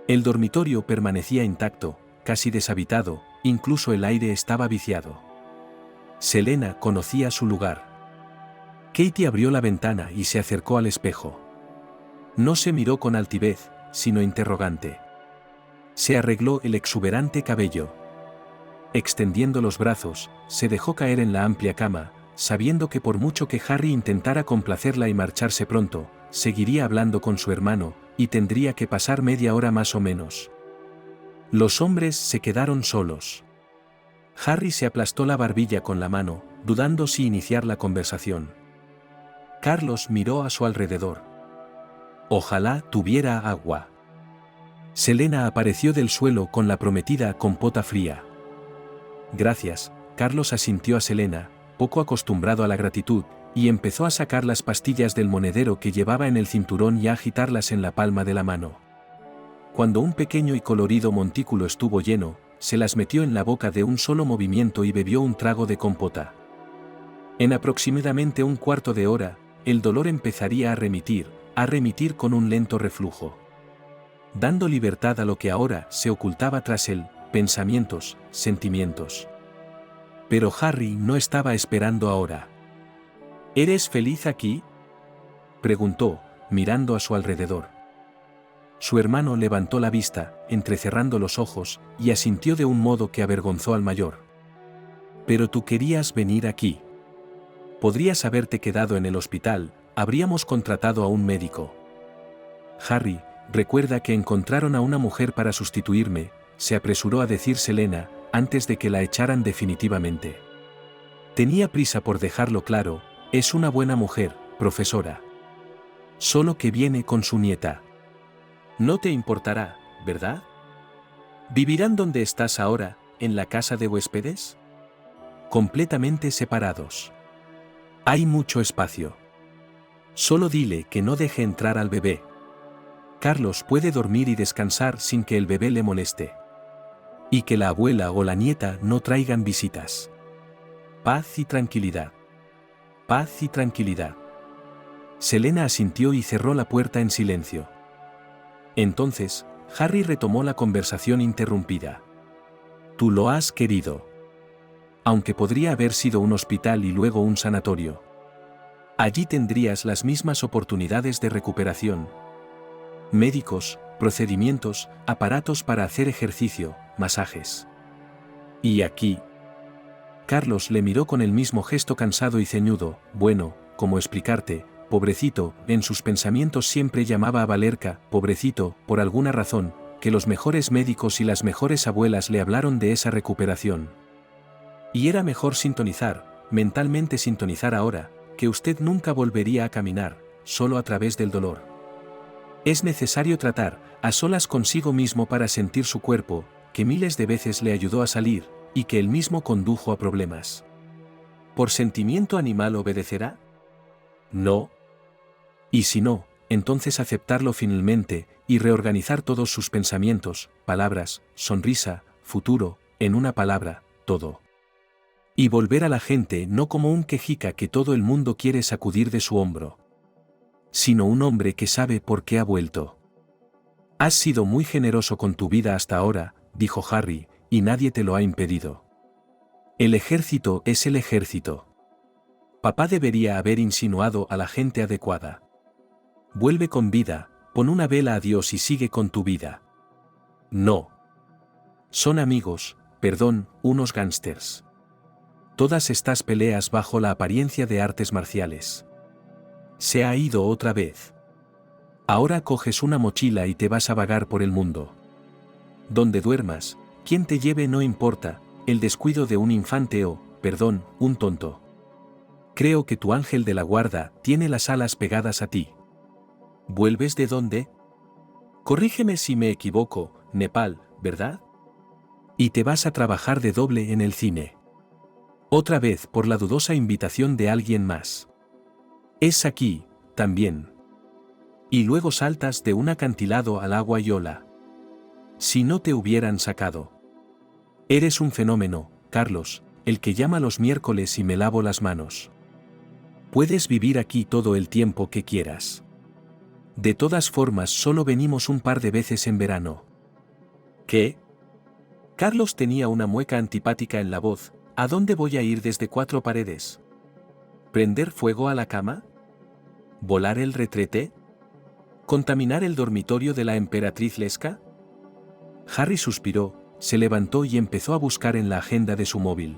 El dormitorio permanecía intacto, casi deshabitado, incluso el aire estaba viciado. Selena conocía su lugar. Katie abrió la ventana y se acercó al espejo. No se miró con altivez, sino interrogante. Se arregló el exuberante cabello. Extendiendo los brazos, se dejó caer en la amplia cama, sabiendo que por mucho que Harry intentara complacerla y marcharse pronto, seguiría hablando con su hermano, y tendría que pasar media hora más o menos. Los hombres se quedaron solos. Harry se aplastó la barbilla con la mano, dudando si iniciar la conversación. Carlos miró a su alrededor. Ojalá tuviera agua. Selena apareció del suelo con la prometida compota fría. Gracias, Carlos asintió a Selena, poco acostumbrado a la gratitud, y empezó a sacar las pastillas del monedero que llevaba en el cinturón y a agitarlas en la palma de la mano. Cuando un pequeño y colorido montículo estuvo lleno, se las metió en la boca de un solo movimiento y bebió un trago de compota. En aproximadamente un cuarto de hora, el dolor empezaría a remitir con un lento reflujo. Dando libertad a lo que ahora se ocultaba tras él, pensamientos, sentimientos. Pero Harry no estaba esperando ahora. ¿Eres feliz aquí?, preguntó, mirando a su alrededor. Su hermano levantó la vista, entrecerrando los ojos, y asintió de un modo que avergonzó al mayor. «Pero tú querías venir aquí. Podrías haberte quedado en el hospital, habríamos contratado a un médico». «Harry, recuerda que encontraron a una mujer para sustituirme», se apresuró a decir Selena, antes de que la echaran definitivamente. Tenía prisa por dejarlo claro, es una buena mujer, profesora. Solo que viene con su nieta. No te importará, ¿verdad? ¿Vivirán donde estás ahora, en la casa de huéspedes? Completamente separados. Hay mucho espacio. Solo dile que no deje entrar al bebé. Carlos puede dormir y descansar sin que el bebé le moleste. Y que la abuela o la nieta no traigan visitas. Paz y tranquilidad. Paz y tranquilidad. Selena asintió y cerró la puerta en silencio. Entonces, Harry retomó la conversación interrumpida. Tú lo has querido. Aunque podría haber sido un hospital y luego un sanatorio. Allí tendrías las mismas oportunidades de recuperación. Médicos, procedimientos, aparatos para hacer ejercicio, masajes. Y aquí. Carlos le miró con el mismo gesto cansado y ceñudo. Bueno, ¿cómo explicarte? Pobrecito, en sus pensamientos siempre llamaba a Valerka, pobrecito, por alguna razón, que los mejores médicos y las mejores abuelas le hablaron de esa recuperación. Y era mejor sintonizar, mentalmente sintonizar ahora, que usted nunca volvería a caminar, solo a través del dolor. Es necesario tratar, a solas consigo mismo para sentir su cuerpo, que miles de veces le ayudó a salir, y que él mismo condujo a problemas. ¿Por sentimiento animal obedecerá? No. Y si no, entonces aceptarlo finalmente, y reorganizar todos sus pensamientos, palabras, sonrisa, futuro, en una palabra, todo. Y volver a la gente no como un quejica que todo el mundo quiere sacudir de su hombro, sino un hombre que sabe por qué ha vuelto. Has sido muy generoso con tu vida hasta ahora, dijo Harry, y nadie te lo ha impedido. El ejército es el ejército. Papá debería haber insinuado a la gente adecuada. Vuelve con vida, pon una vela a Dios y sigue con tu vida. No. Son amigos, perdón, unos gángsters. Todas estas peleas bajo la apariencia de artes marciales. Se ha ido otra vez. Ahora coges una mochila y te vas a vagar por el mundo. Donde duermas, quien te lleve no importa, el descuido de un infante o, perdón, un tonto. Creo que tu ángel de la guarda tiene las alas pegadas a ti. ¿Vuelves de dónde? Corrígeme si me equivoco, Nepal, ¿verdad? Y te vas a trabajar de doble en el cine. Otra vez por la dudosa invitación de alguien más. Es aquí, también. Y luego saltas de un acantilado al agua y hola. Si no te hubieran sacado. Eres un fenómeno, Carlos, el que llama los miércoles y me lavo las manos. Puedes vivir aquí todo el tiempo que quieras. De todas formas solo venimos un par de veces en verano. ¿Qué? Carlos tenía una mueca antipática en la voz. ¿A dónde voy a ir desde 4 paredes? ¿Prender fuego a la cama? ¿Volar el retrete? ¿Contaminar el dormitorio de la emperatriz Leska? Harry suspiró, se levantó y empezó a buscar en la agenda de su móvil.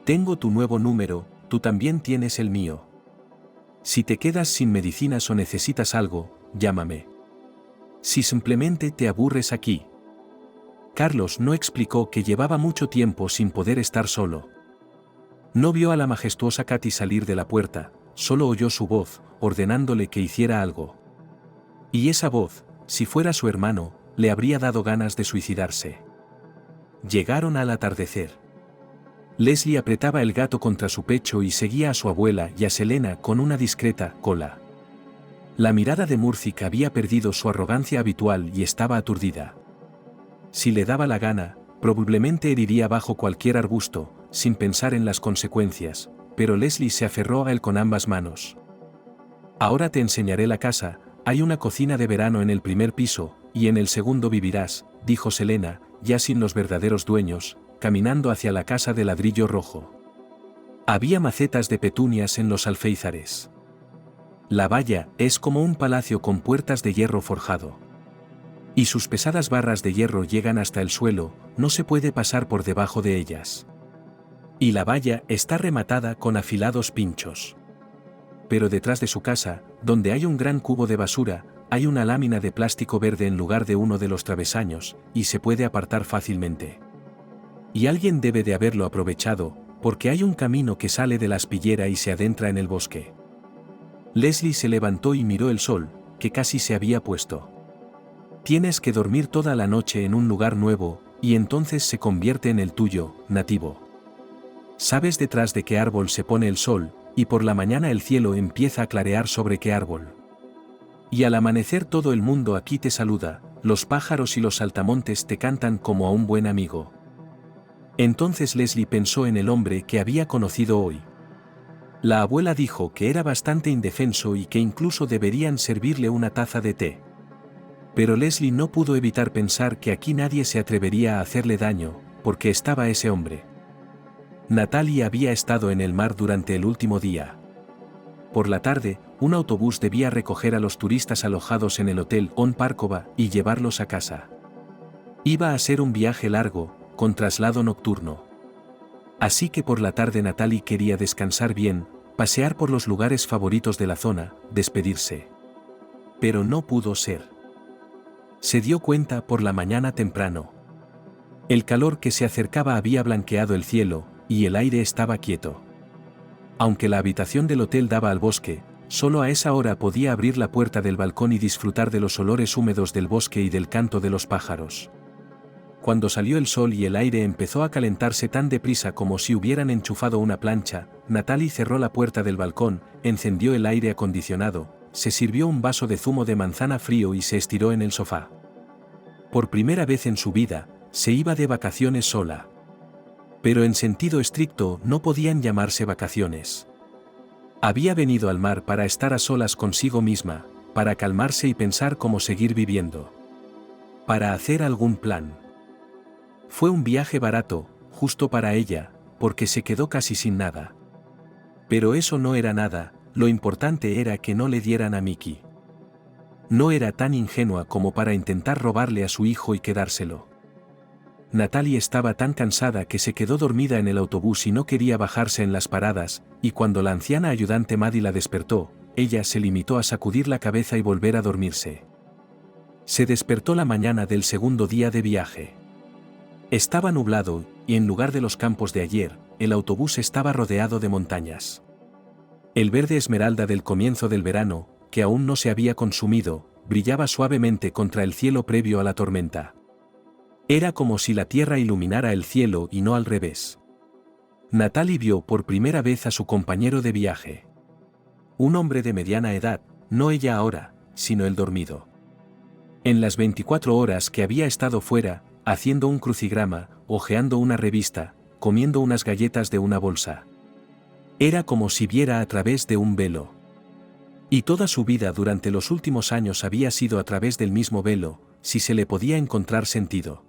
Tengo tu nuevo número, tú también tienes el mío. Si te quedas sin medicinas o necesitas algo, llámame. Si simplemente te aburres aquí. Carlos no explicó que llevaba mucho tiempo sin poder estar solo. No vio a la majestuosa Katy salir de la puerta, solo oyó su voz, ordenándole que hiciera algo. Y esa voz, si fuera su hermano, le habría dado ganas de suicidarse. Llegaron al atardecer. Leslie apretaba el gato contra su pecho y seguía a su abuela y a Selena con una discreta cola. La mirada de Murphy había perdido su arrogancia habitual y estaba aturdida. Si le daba la gana, probablemente heriría bajo cualquier arbusto, sin pensar en las consecuencias, pero Leslie se aferró a él con ambas manos. Ahora te enseñaré la casa, hay una cocina de verano en el primer piso, y en el segundo vivirás, dijo Selena, ya sin los verdaderos dueños, caminando hacia la casa de ladrillo rojo. Había macetas de petunias en los alféizares. La valla es como un palacio con puertas de hierro forjado. Y sus pesadas barras de hierro llegan hasta el suelo, no se puede pasar por debajo de ellas. Y la valla está rematada con afilados pinchos. Pero detrás de su casa, donde hay un gran cubo de basura, hay una lámina de plástico verde en lugar de uno de los travesaños, y se puede apartar fácilmente. Y alguien debe de haberlo aprovechado, porque hay un camino que sale de la aspillera y se adentra en el bosque. Leslie se levantó y miró el sol, que casi se había puesto. Tienes que dormir toda la noche en un lugar nuevo, y entonces se convierte en el tuyo, nativo. Sabes detrás de qué árbol se pone el sol, y por la mañana el cielo empieza a clarear sobre qué árbol. Y al amanecer todo el mundo aquí te saluda, los pájaros y los saltamontes te cantan como a un buen amigo. Entonces Leslie pensó en el hombre que había conocido hoy. La abuela dijo que era bastante indefenso y que incluso deberían servirle una taza de té. Pero Leslie no pudo evitar pensar que aquí nadie se atrevería a hacerle daño, porque estaba ese hombre. Natalie había estado en el mar durante el último día. Por la tarde, un autobús debía recoger a los turistas alojados en el Hotel On Parkova y llevarlos a casa. Iba a ser un viaje largo, con traslado nocturno. Así que por la tarde Natalie quería descansar bien, pasear por los lugares favoritos de la zona, despedirse. Pero no pudo ser. Se dio cuenta por la mañana temprano. El calor que se acercaba había blanqueado el cielo, y el aire estaba quieto. Aunque la habitación del hotel daba al bosque, solo a esa hora podía abrir la puerta del balcón y disfrutar de los olores húmedos del bosque y del canto de los pájaros. Cuando salió el sol y el aire empezó a calentarse tan deprisa como si hubieran enchufado una plancha, Natalie cerró la puerta del balcón, encendió el aire acondicionado, se sirvió un vaso de zumo de manzana frío y se estiró en el sofá. Por primera vez en su vida, se iba de vacaciones sola. Pero en sentido estricto no podían llamarse vacaciones. Había venido al mar para estar a solas consigo misma, para calmarse y pensar cómo seguir viviendo. Para hacer algún plan. Fue un viaje barato, justo para ella, porque se quedó casi sin nada. Pero eso no era nada, lo importante era que no le dieran a Mickey. No era tan ingenua como para intentar robarle a su hijo y quedárselo. Natalie estaba tan cansada que se quedó dormida en el autobús y no quería bajarse en las paradas, y cuando la anciana ayudante Maddie la despertó, ella se limitó a sacudir la cabeza y volver a dormirse. Se despertó la mañana del segundo día de viaje. Estaba nublado, y en lugar de los campos de ayer, el autobús estaba rodeado de montañas. El verde esmeralda del comienzo del verano, que aún no se había consumido, brillaba suavemente contra el cielo previo a la tormenta. Era como si la tierra iluminara el cielo y no al revés. Natalie vio por primera vez a su compañero de viaje. Un hombre de mediana edad, no ella ahora, sino el dormido. En las 24 horas que había estado fuera, haciendo un crucigrama, hojeando una revista, comiendo unas galletas de una bolsa. Era como si viera a través de un velo. Y toda su vida durante los últimos años había sido a través del mismo velo, si se le podía encontrar sentido.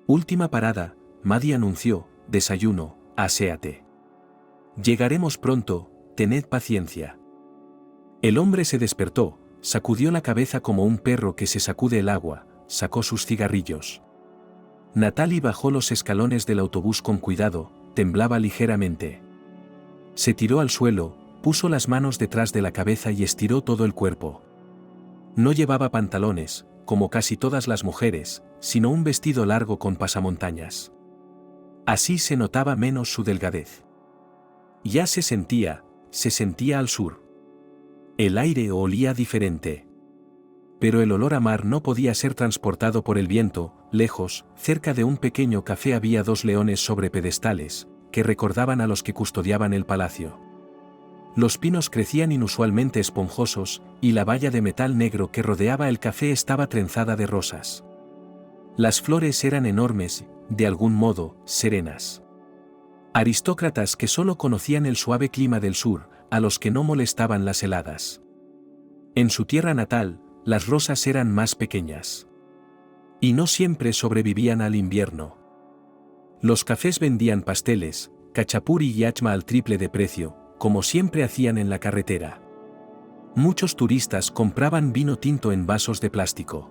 Última parada, Maddie anunció, desayuno, aséate. Llegaremos pronto, tened paciencia. El hombre se despertó, sacudió la cabeza como un perro que se sacude el agua, sacó sus cigarrillos. Natalie bajó los escalones del autobús con cuidado, temblaba ligeramente. Se tiró al suelo, puso las manos detrás de la cabeza y estiró todo el cuerpo. No llevaba pantalones, como casi todas las mujeres, sino un vestido largo con pasamontañas. Así se notaba menos su delgadez. Ya se sentía al sur. El aire olía diferente. Pero el olor a mar no podía ser transportado por el viento. Lejos, cerca de un pequeño café había dos leones sobre pedestales, que recordaban a los que custodiaban el palacio. Los pinos crecían inusualmente esponjosos, y la valla de metal negro que rodeaba el café estaba trenzada de rosas. Las flores eran enormes, de algún modo, serenas. Aristócratas que solo conocían el suave clima del sur, a los que no molestaban las heladas. En su tierra natal, las rosas eran más pequeñas. Y no siempre sobrevivían al invierno. Los cafés vendían pasteles, cachapuri y yachma al triple de precio, como siempre hacían en la carretera. Muchos turistas compraban vino tinto en vasos de plástico.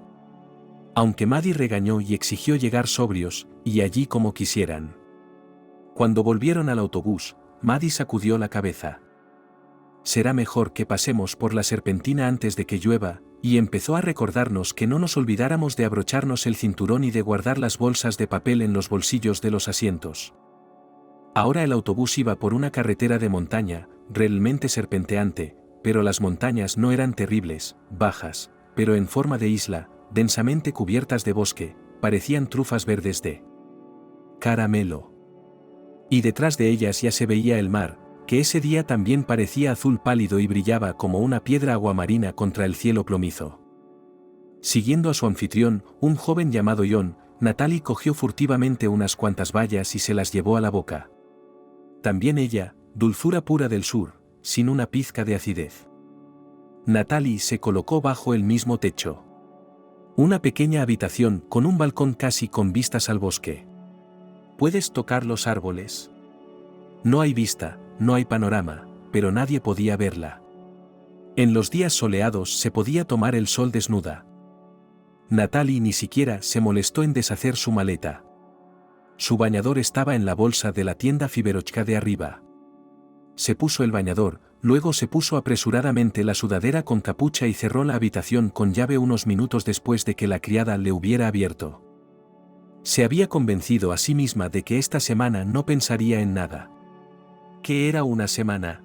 Aunque Maddie regañó y exigió llegar sobrios, y allí como quisieran. Cuando volvieron al autobús, Maddie sacudió la cabeza. Será mejor que pasemos por la serpentina antes de que llueva, y empezó a recordarnos que no nos olvidáramos de abrocharnos el cinturón y de guardar las bolsas de papel en los bolsillos de los asientos. Ahora el autobús iba por una carretera de montaña, realmente serpenteante, pero las montañas no eran terribles, bajas, pero en forma de isla, densamente cubiertas de bosque, parecían trufas verdes de caramelo. Y detrás de ellas ya se veía el mar, que ese día también parecía azul pálido y brillaba como una piedra aguamarina contra el cielo plomizo. Siguiendo a su anfitrión, un joven llamado John, Natalie cogió furtivamente unas cuantas bayas y se las llevó a la boca. También ella, dulzura pura del sur, sin una pizca de acidez. Natalie se colocó bajo el mismo techo. Una pequeña habitación con un balcón casi con vistas al bosque. ¿Puedes tocar los árboles? No hay vista, no hay panorama, pero nadie podía verla. En los días soleados se podía tomar el sol desnuda. Natalie ni siquiera se molestó en deshacer su maleta. Su bañador estaba en la bolsa de la tienda Fiberochka de arriba. Se puso el bañador, luego se puso apresuradamente la sudadera con capucha y cerró la habitación con llave unos minutos después de que la criada le hubiera abierto. Se había convencido a sí misma de que esta semana no pensaría en nada. ¿Qué era una semana?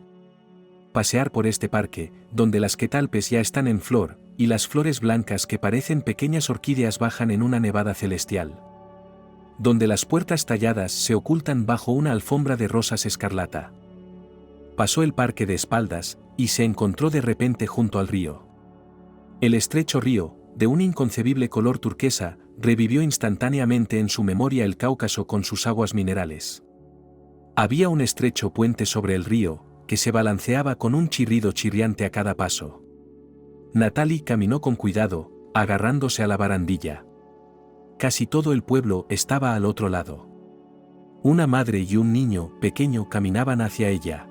Pasear por este parque, donde las quetalpes ya están en flor, y las flores blancas que parecen pequeñas orquídeas bajan en una nevada celestial. Donde las puertas talladas se ocultan bajo una alfombra de rosas escarlata. Pasó el parque de espaldas, y se encontró de repente junto al río. El estrecho río, de un inconcebible color turquesa, revivió instantáneamente en su memoria el Cáucaso con sus aguas minerales. Había un estrecho puente sobre el río, que se balanceaba con un chirrido chirriante a cada paso. Natalie caminó con cuidado, agarrándose a la barandilla. Casi todo el pueblo estaba al otro lado. Una madre y un niño pequeño caminaban hacia ella.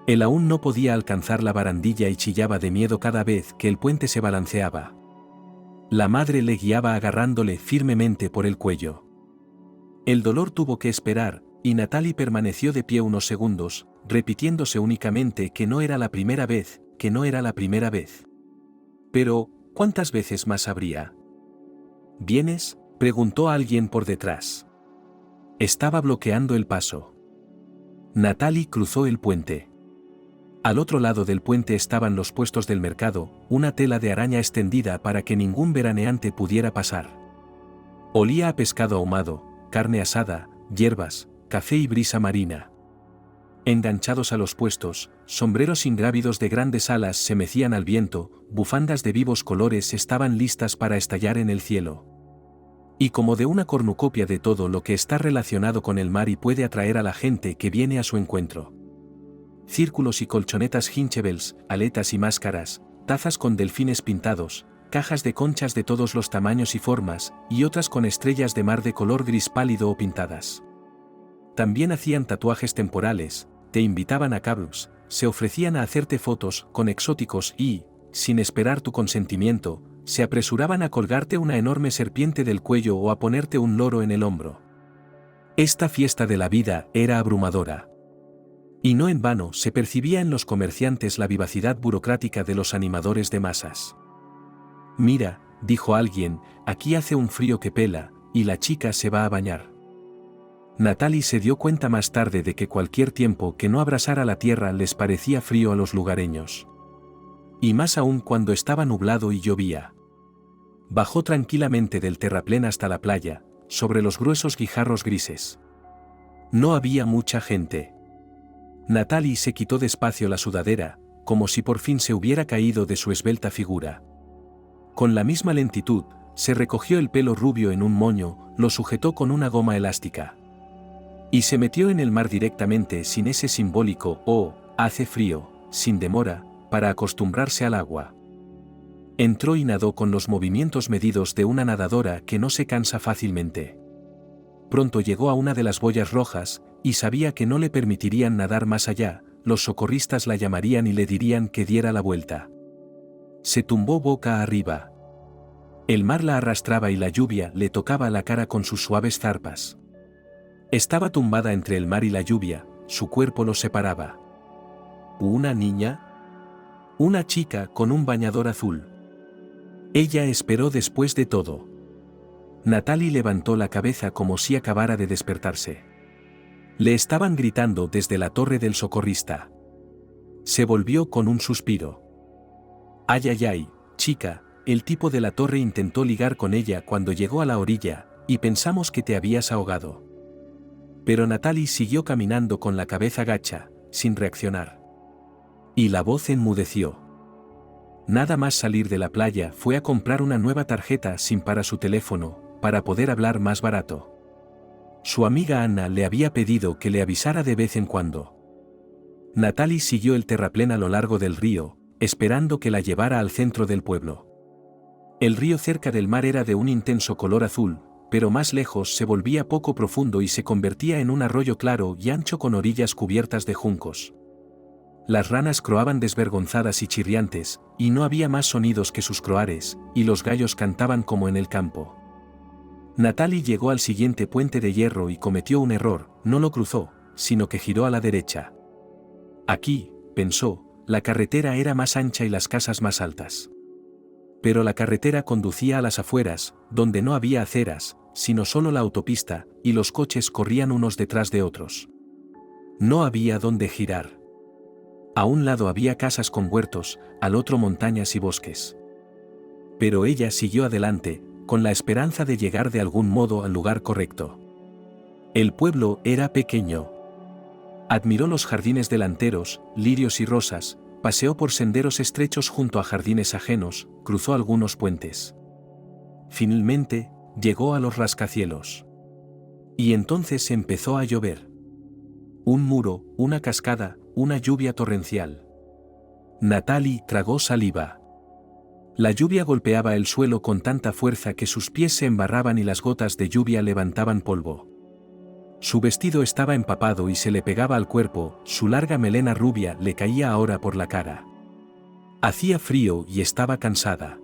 Él aún no podía alcanzar la barandilla y chillaba de miedo cada vez que el puente se balanceaba. La madre le guiaba agarrándole firmemente por el cuello. El dolor tuvo que esperar, y Natalie permaneció de pie unos segundos, repitiéndose únicamente que no era la primera vez, que no era la primera vez. Pero, ¿cuántas veces más habría? ¿Vienes?, preguntó alguien por detrás. Estaba bloqueando el paso. Natalie cruzó el puente. Al otro lado del puente estaban los puestos del mercado, una tela de araña extendida para que ningún veraneante pudiera pasar. Olía a pescado ahumado, carne asada, hierbas, café y brisa marina. Enganchados a los puestos, sombreros ingrávidos de grandes alas se mecían al viento, bufandas de vivos colores estaban listas para estallar en el cielo. Y como de una cornucopia de todo lo que está relacionado con el mar y puede atraer a la gente que viene a su encuentro. Círculos y colchonetas hinchebels, aletas y máscaras, tazas con delfines pintados, cajas de conchas de todos los tamaños y formas, y otras con estrellas de mar de color gris pálido o pintadas. También hacían tatuajes temporales, te invitaban a cabros, se ofrecían a hacerte fotos con exóticos y, sin esperar tu consentimiento, se apresuraban a colgarte una enorme serpiente del cuello o a ponerte un loro en el hombro. Esta fiesta de la vida era abrumadora. Y no en vano se percibía en los comerciantes la vivacidad burocrática de los animadores de masas. Mira, dijo alguien, aquí hace un frío que pela, y la chica se va a bañar. Natalie se dio cuenta más tarde de que cualquier tiempo que no abrasara la tierra les parecía frío a los lugareños. Y más aún cuando estaba nublado y llovía. Bajó tranquilamente del terraplén hasta la playa, sobre los gruesos guijarros grises. No había mucha gente. Natalie se quitó despacio la sudadera, como si por fin se hubiera caído de su esbelta figura. Con la misma lentitud, se recogió el pelo rubio en un moño, lo sujetó con una goma elástica. Y se metió en el mar directamente sin ese simbólico «oh, hace frío», sin demora, para acostumbrarse al agua. Entró y nadó con los movimientos medidos de una nadadora que no se cansa fácilmente. Pronto llegó a una de las boyas rojas, y sabía que no le permitirían nadar más allá, los socorristas la llamarían y le dirían que diera la vuelta. Se tumbó boca arriba. El mar la arrastraba y la lluvia le tocaba la cara con sus suaves zarpas. Estaba tumbada entre el mar y la lluvia, su cuerpo los separaba. ¿Una niña? Una chica con un bañador azul. Ella esperó después de todo. Natalie levantó la cabeza como si acabara de despertarse. Le estaban gritando desde la torre del socorrista. Se volvió con un suspiro. Ay, ay, ay, chica, el tipo de la torre intentó ligar con ella cuando llegó a la orilla, y pensamos que te habías ahogado. Pero Natalie siguió caminando con la cabeza gacha, sin reaccionar. Y la voz enmudeció. Nada más salir de la playa fue a comprar una nueva tarjeta SIM para su teléfono, para poder hablar más barato. Su amiga Anna le había pedido que le avisara de vez en cuando. Natalie siguió el terraplén a lo largo del río, esperando que la llevara al centro del pueblo. El río cerca del mar era de un intenso color azul, pero más lejos se volvía poco profundo y se convertía en un arroyo claro y ancho con orillas cubiertas de juncos. Las ranas croaban desvergonzadas y chirriantes, y no había más sonidos que sus croares, y los gallos cantaban como en el campo. Natalie llegó al siguiente puente de hierro y cometió un error, no lo cruzó, sino que giró a la derecha. Aquí, pensó, la carretera era más ancha y las casas más altas. Pero la carretera conducía a las afueras, donde no había aceras, sino solo la autopista, y los coches corrían unos detrás de otros. No había dónde girar. A un lado había casas con huertos, al otro montañas y bosques. Pero ella siguió adelante, con la esperanza de llegar de algún modo al lugar correcto. El pueblo era pequeño. Admiró los jardines delanteros, lirios y rosas, paseó por senderos estrechos junto a jardines ajenos, cruzó algunos puentes. Finalmente, llegó a los rascacielos. Y entonces empezó a llover. Un muro, una cascada, una lluvia torrencial. Natalie tragó saliva. La lluvia golpeaba el suelo con tanta fuerza que sus pies se embarraban y las gotas de lluvia levantaban polvo. Su vestido estaba empapado y se le pegaba al cuerpo, su larga melena rubia le caía ahora por la cara. Hacía frío y estaba cansada.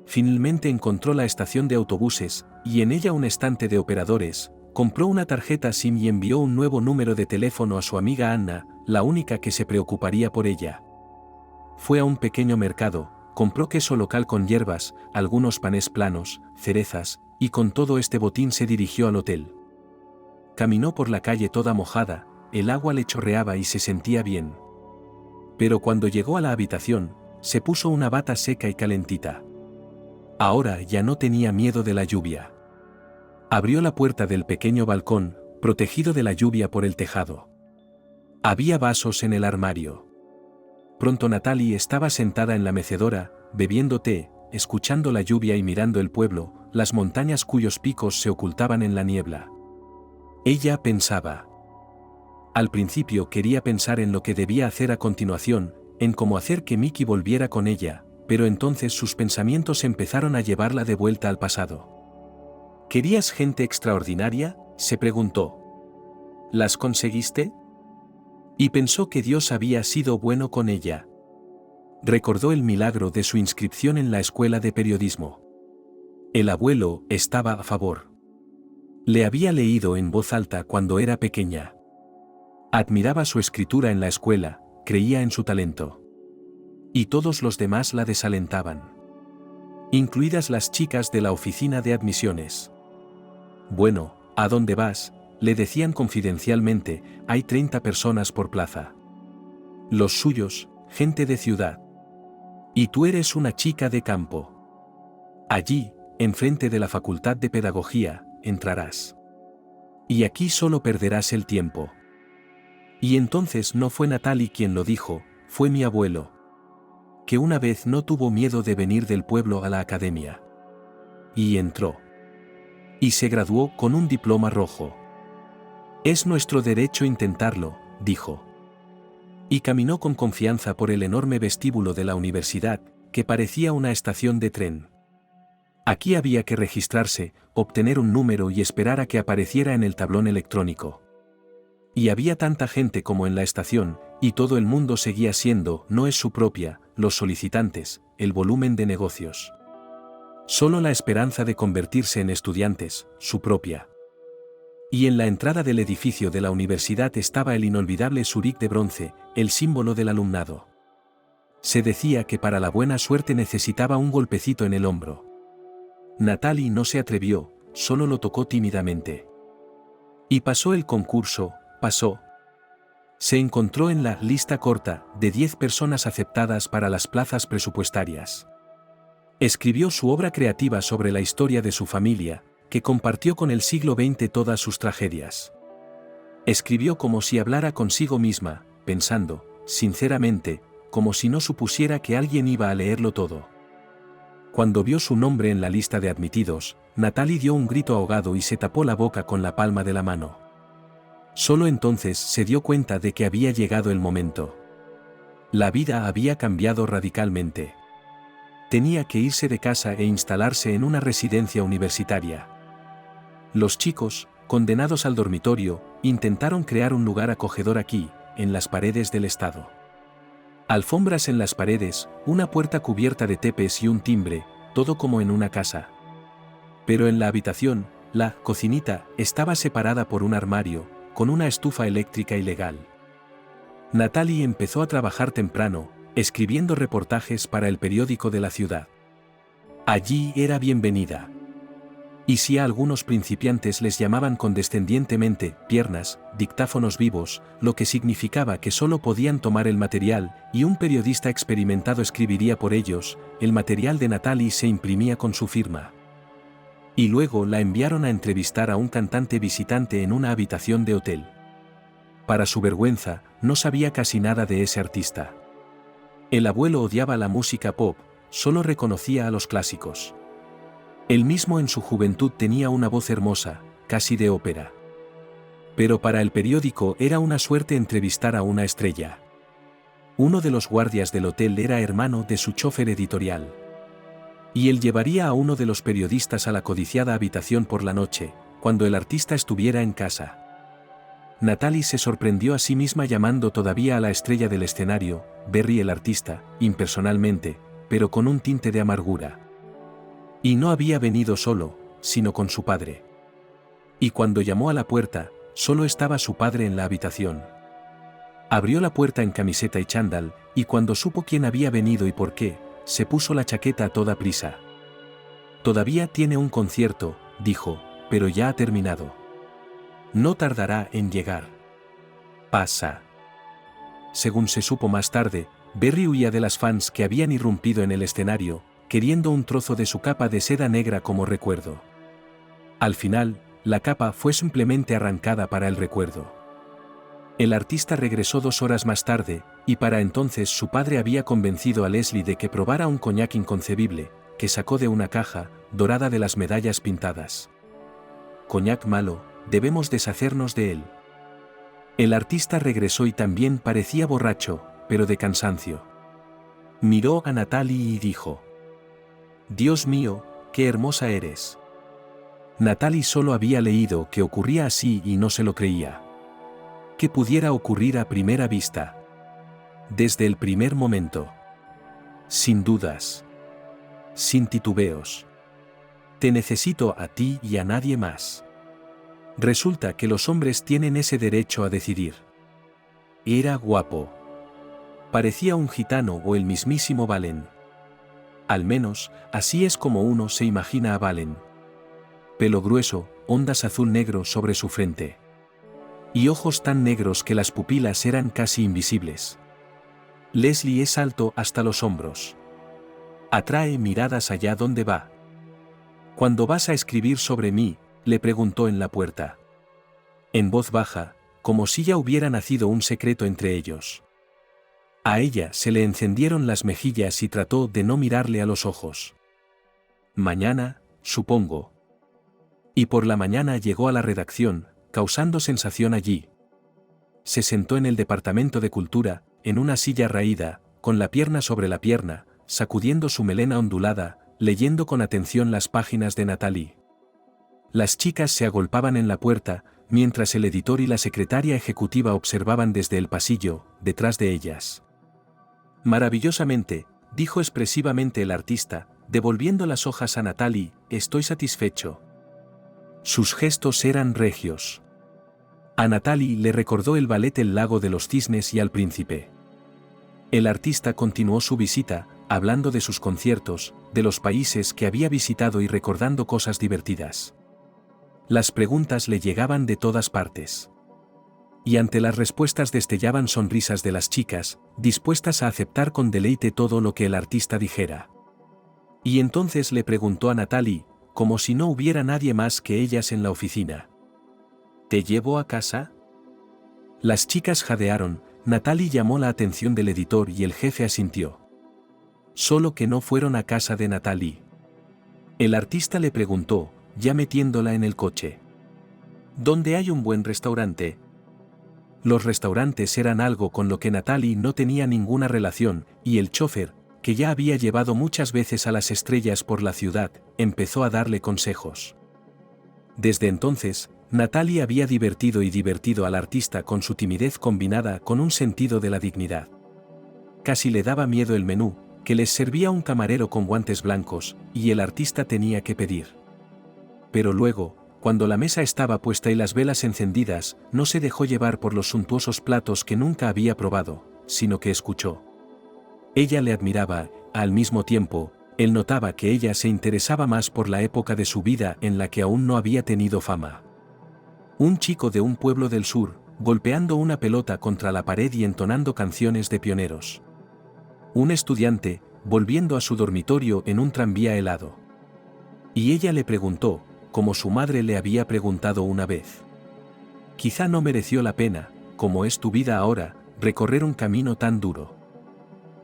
Finalmente encontró la estación de autobuses, y en ella un estante de operadores, compró una tarjeta SIM y envió un nuevo número de teléfono a su amiga Anna, la única que se preocuparía por ella. Fue a un pequeño mercado, compró queso local con hierbas, algunos panes planos, cerezas, y con todo este botín se dirigió al hotel. Caminó por la calle toda mojada, el agua le chorreaba y se sentía bien. Pero cuando llegó a la habitación, se puso una bata seca y calentita. Ahora ya no tenía miedo de la lluvia. Abrió la puerta del pequeño balcón, protegido de la lluvia por el tejado. Había vasos en el armario. Pronto Natalie estaba sentada en la mecedora, bebiendo té, escuchando la lluvia y mirando el pueblo, las montañas cuyos picos se ocultaban en la niebla. Ella pensaba. Al principio quería pensar en lo que debía hacer a continuación, en cómo hacer que Mickey volviera con ella, pero entonces sus pensamientos empezaron a llevarla de vuelta al pasado. ¿Querías gente extraordinaria?, se preguntó. ¿Las conseguiste? Y pensó que Dios había sido bueno con ella. Recordó el milagro de su inscripción en la escuela de periodismo. El abuelo estaba a favor. Le había leído en voz alta cuando era pequeña. Admiraba su escritura en la escuela, creía en su talento. Y todos los demás la desalentaban. Incluidas las chicas de la oficina de admisiones. Bueno, ¿a dónde vas?, le decían confidencialmente, hay 30 personas por plaza. Los suyos, gente de ciudad. Y tú eres una chica de campo. Allí, enfrente de la Facultad de Pedagogía, entrarás. Y aquí solo perderás el tiempo. Y entonces no fue Natalie quien lo dijo, fue mi abuelo. Que una vez no tuvo miedo de venir del pueblo a la academia. Y entró. Y se graduó con un diploma rojo. Es nuestro derecho intentarlo, dijo. Y caminó con confianza por el enorme vestíbulo de la universidad, que parecía una estación de tren. Aquí había que registrarse, obtener un número y esperar a que apareciera en el tablón electrónico. Y había tanta gente como en la estación, y todo el mundo seguía siendo, no es su propia, los solicitantes, el volumen de negocios. Solo la esperanza de convertirse en estudiantes, su propia. Y en la entrada del edificio de la universidad estaba el inolvidable Zurich de bronce, el símbolo del alumnado. Se decía que para la buena suerte necesitaba un golpecito en el hombro. Natalie no se atrevió, solo lo tocó tímidamente. Y pasó el concurso, pasó. Se encontró en la lista corta de 10 personas aceptadas para las plazas presupuestarias. Escribió su obra creativa sobre la historia de su familia, que compartió con el siglo XX todas sus tragedias. Escribió como si hablara consigo misma, pensando, sinceramente, como si no supusiera que alguien iba a leerlo todo. Cuando vio su nombre en la lista de admitidos, Natalie dio un grito ahogado y se tapó la boca con la palma de la mano. Solo entonces se dio cuenta de que había llegado el momento. La vida había cambiado radicalmente. Tenía que irse de casa e instalarse en una residencia universitaria. Los chicos, condenados al dormitorio, intentaron crear un lugar acogedor aquí, en las paredes del estado. Alfombras en las paredes, una puerta cubierta de tepes y un timbre, todo como en una casa. Pero en la habitación, la cocinita estaba separada por un armario, con una estufa eléctrica ilegal. Natalie empezó a trabajar temprano, escribiendo reportajes para el periódico de la ciudad. Allí era bienvenida. Y si a algunos principiantes les llamaban condescendientemente piernas, dictáfonos vivos, lo que significaba que solo podían tomar el material, y un periodista experimentado escribiría por ellos, el material de Natalie se imprimía con su firma. Y luego la enviaron a entrevistar a un cantante visitante en una habitación de hotel. Para su vergüenza, no sabía casi nada de ese artista. El abuelo odiaba la música pop, solo reconocía a los clásicos. Él mismo en su juventud tenía una voz hermosa, casi de ópera. Pero para el periódico era una suerte entrevistar a una estrella. Uno de los guardias del hotel era hermano de su chofer editorial. Y él llevaría a uno de los periodistas a la codiciada habitación por la noche, cuando el artista estuviera en casa. Natalie se sorprendió a sí misma llamando todavía a la estrella del escenario, Berry el artista, impersonalmente, pero con un tinte de amargura. Y no había venido solo, sino con su padre. Y cuando llamó a la puerta, solo estaba su padre en la habitación. Abrió la puerta en camiseta y chándal, y cuando supo quién había venido y por qué, se puso la chaqueta a toda prisa. Todavía tiene un concierto, dijo, pero ya ha terminado. No tardará en llegar. Pasa. Según se supo más tarde, Berry huía de las fans que habían irrumpido en el escenario, queriendo un trozo de su capa de seda negra como recuerdo. Al final, la capa fue simplemente arrancada para el recuerdo. El artista regresó 2 horas más tarde, y para entonces su padre había convencido a Leslie de que probara un coñac inconcebible, que sacó de una caja, dorada de las medallas pintadas. Coñac malo, debemos deshacernos de él. El artista regresó y también parecía borracho, pero de cansancio. Miró a Natalie y dijo: «Dios mío, qué hermosa eres». Natalie solo había leído que ocurría así y no se lo creía. Que pudiera ocurrir a primera vista. Desde el primer momento. Sin dudas. Sin titubeos. Te necesito a ti y a nadie más. Resulta que los hombres tienen ese derecho a decidir. Era guapo. Parecía un gitano o el mismísimo Valen. Al menos, así es como uno se imagina a Valen. Pelo grueso, ondas azul-negro sobre su frente. Y ojos tan negros que las pupilas eran casi invisibles. Leslie es alto hasta los hombros. Atrae miradas allá donde va. «¿Cuándo vas a escribir sobre mí?», le preguntó en la puerta. En voz baja, como si ya hubiera nacido un secreto entre ellos. A ella se le encendieron las mejillas y trató de no mirarle a los ojos. «Mañana, supongo». Y por la mañana llegó a la redacción, causando sensación allí. Se sentó en el departamento de cultura, en una silla raída, con la pierna sobre la pierna, sacudiendo su melena ondulada, leyendo con atención las páginas de Natalie. Las chicas se agolpaban en la puerta, mientras el editor y la secretaria ejecutiva observaban desde el pasillo, detrás de ellas. «Maravillosamente», dijo expresivamente el artista, devolviendo las hojas a Natalie, «estoy satisfecho». Sus gestos eran regios. A Natalie le recordó el ballet El lago de los cisnes y al príncipe. El artista continuó su visita, hablando de sus conciertos, de los países que había visitado y recordando cosas divertidas. Las preguntas le llegaban de todas partes. Y ante las respuestas destellaban sonrisas de las chicas, dispuestas a aceptar con deleite todo lo que el artista dijera. Y entonces le preguntó a Natalie, como si no hubiera nadie más que ellas en la oficina: «¿Te llevo a casa?». Las chicas jadearon, Natalie llamó la atención del editor y el jefe asintió. Solo que no fueron a casa de Natalie. El artista le preguntó, ya metiéndola en el coche: «¿Dónde hay un buen restaurante?». Los restaurantes eran algo con lo que Natalie no tenía ninguna relación, y el chofer, que ya había llevado muchas veces a las estrellas por la ciudad, empezó a darle consejos. Desde entonces, Natalie había divertido al artista con su timidez combinada con un sentido de la dignidad. Casi le daba miedo el menú, que les servía un camarero con guantes blancos, y el artista tenía que pedir. pero luego, cuando la mesa estaba puesta y las velas encendidas, no se dejó llevar por los suntuosos platos que nunca había probado, sino que escuchó. Ella le admiraba, al mismo tiempo, él notaba que ella se interesaba más por la época de su vida en la que aún no había tenido fama. Un chico de un pueblo del sur, golpeando una pelota contra la pared y entonando canciones de pioneros. Un estudiante, volviendo a su dormitorio en un tranvía helado. Y ella le preguntó, como su madre le había preguntado una vez. Quizá no mereció la pena, como es tu vida ahora, recorrer un camino tan duro.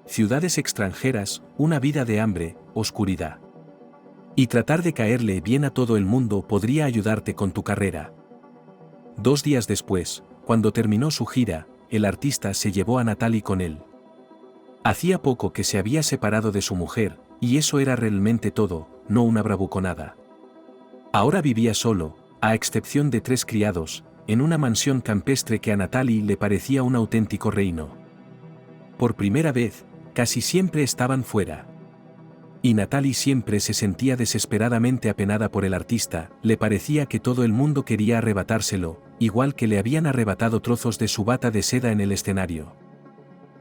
Ciudades extranjeras, una vida de hambre, oscuridad. Y tratar de caerle bien a todo el mundo podría ayudarte con tu carrera. 2 días después, cuando terminó su gira, el artista se llevó a Natalie con él. Hacía poco que se había separado de su mujer, y eso era realmente todo, no una bravuconada. Ahora vivía solo, a excepción de 3 criados, en una mansión campestre que a Natalie le parecía un auténtico reino. Por primera vez, casi siempre estaban fuera. Y Natalie siempre se sentía desesperadamente apenada por el artista, le parecía que todo el mundo quería arrebatárselo, igual que le habían arrebatado trozos de su bata de seda en el escenario.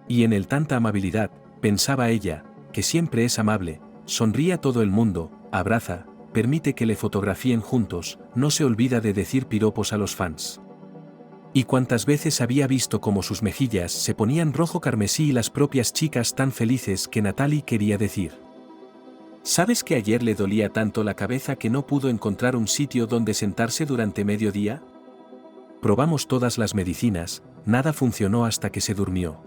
Y en él tanta amabilidad, pensaba ella, que siempre es amable, sonríe a todo el mundo, abraza, permite que le fotografíen juntos, no se olvida de decir piropos a los fans. Y cuántas veces había visto cómo sus mejillas se ponían rojo carmesí y las propias chicas tan felices que Natalie quería decir. ¿Sabes que ayer le dolía tanto la cabeza que no pudo encontrar un sitio donde sentarse durante medio día? Probamos todas las medicinas, nada funcionó hasta que se durmió.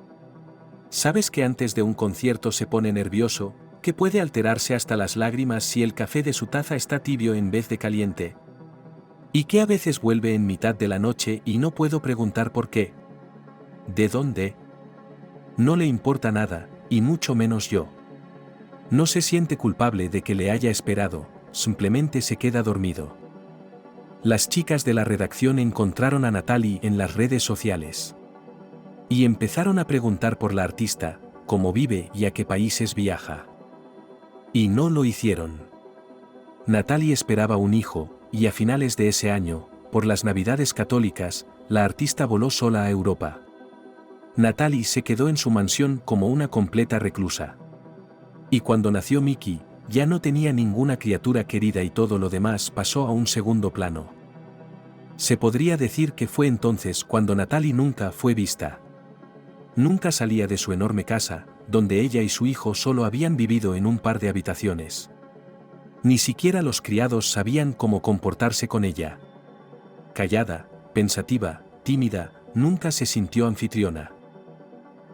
¿Sabes que antes de un concierto se pone nervioso, que puede alterarse hasta las lágrimas si el café de su taza está tibio en vez de caliente? Y que a veces vuelve en mitad de la noche y no puedo preguntar por qué. ¿De dónde? No le importa nada, y mucho menos yo. No se siente culpable de que le haya esperado, simplemente se queda dormido. Las chicas de la redacción encontraron a Natalie en las redes sociales. Y empezaron a preguntar por la artista, cómo vive y a qué países viaja. Y no lo hicieron. Natalie esperaba un hijo, y a finales de ese año, por las Navidades católicas, la artista voló sola a Europa. Natalie se quedó en su mansión como una completa reclusa. Y cuando nació Mickey, ya no tenía ninguna criatura querida y todo lo demás pasó a un segundo plano. Se podría decir que fue entonces cuando Natalie nunca fue vista. Nunca salía de su enorme casa, donde ella y su hijo solo habían vivido en un par de habitaciones. Ni siquiera los criados sabían cómo comportarse con ella. Callada, pensativa, tímida, nunca se sintió anfitriona.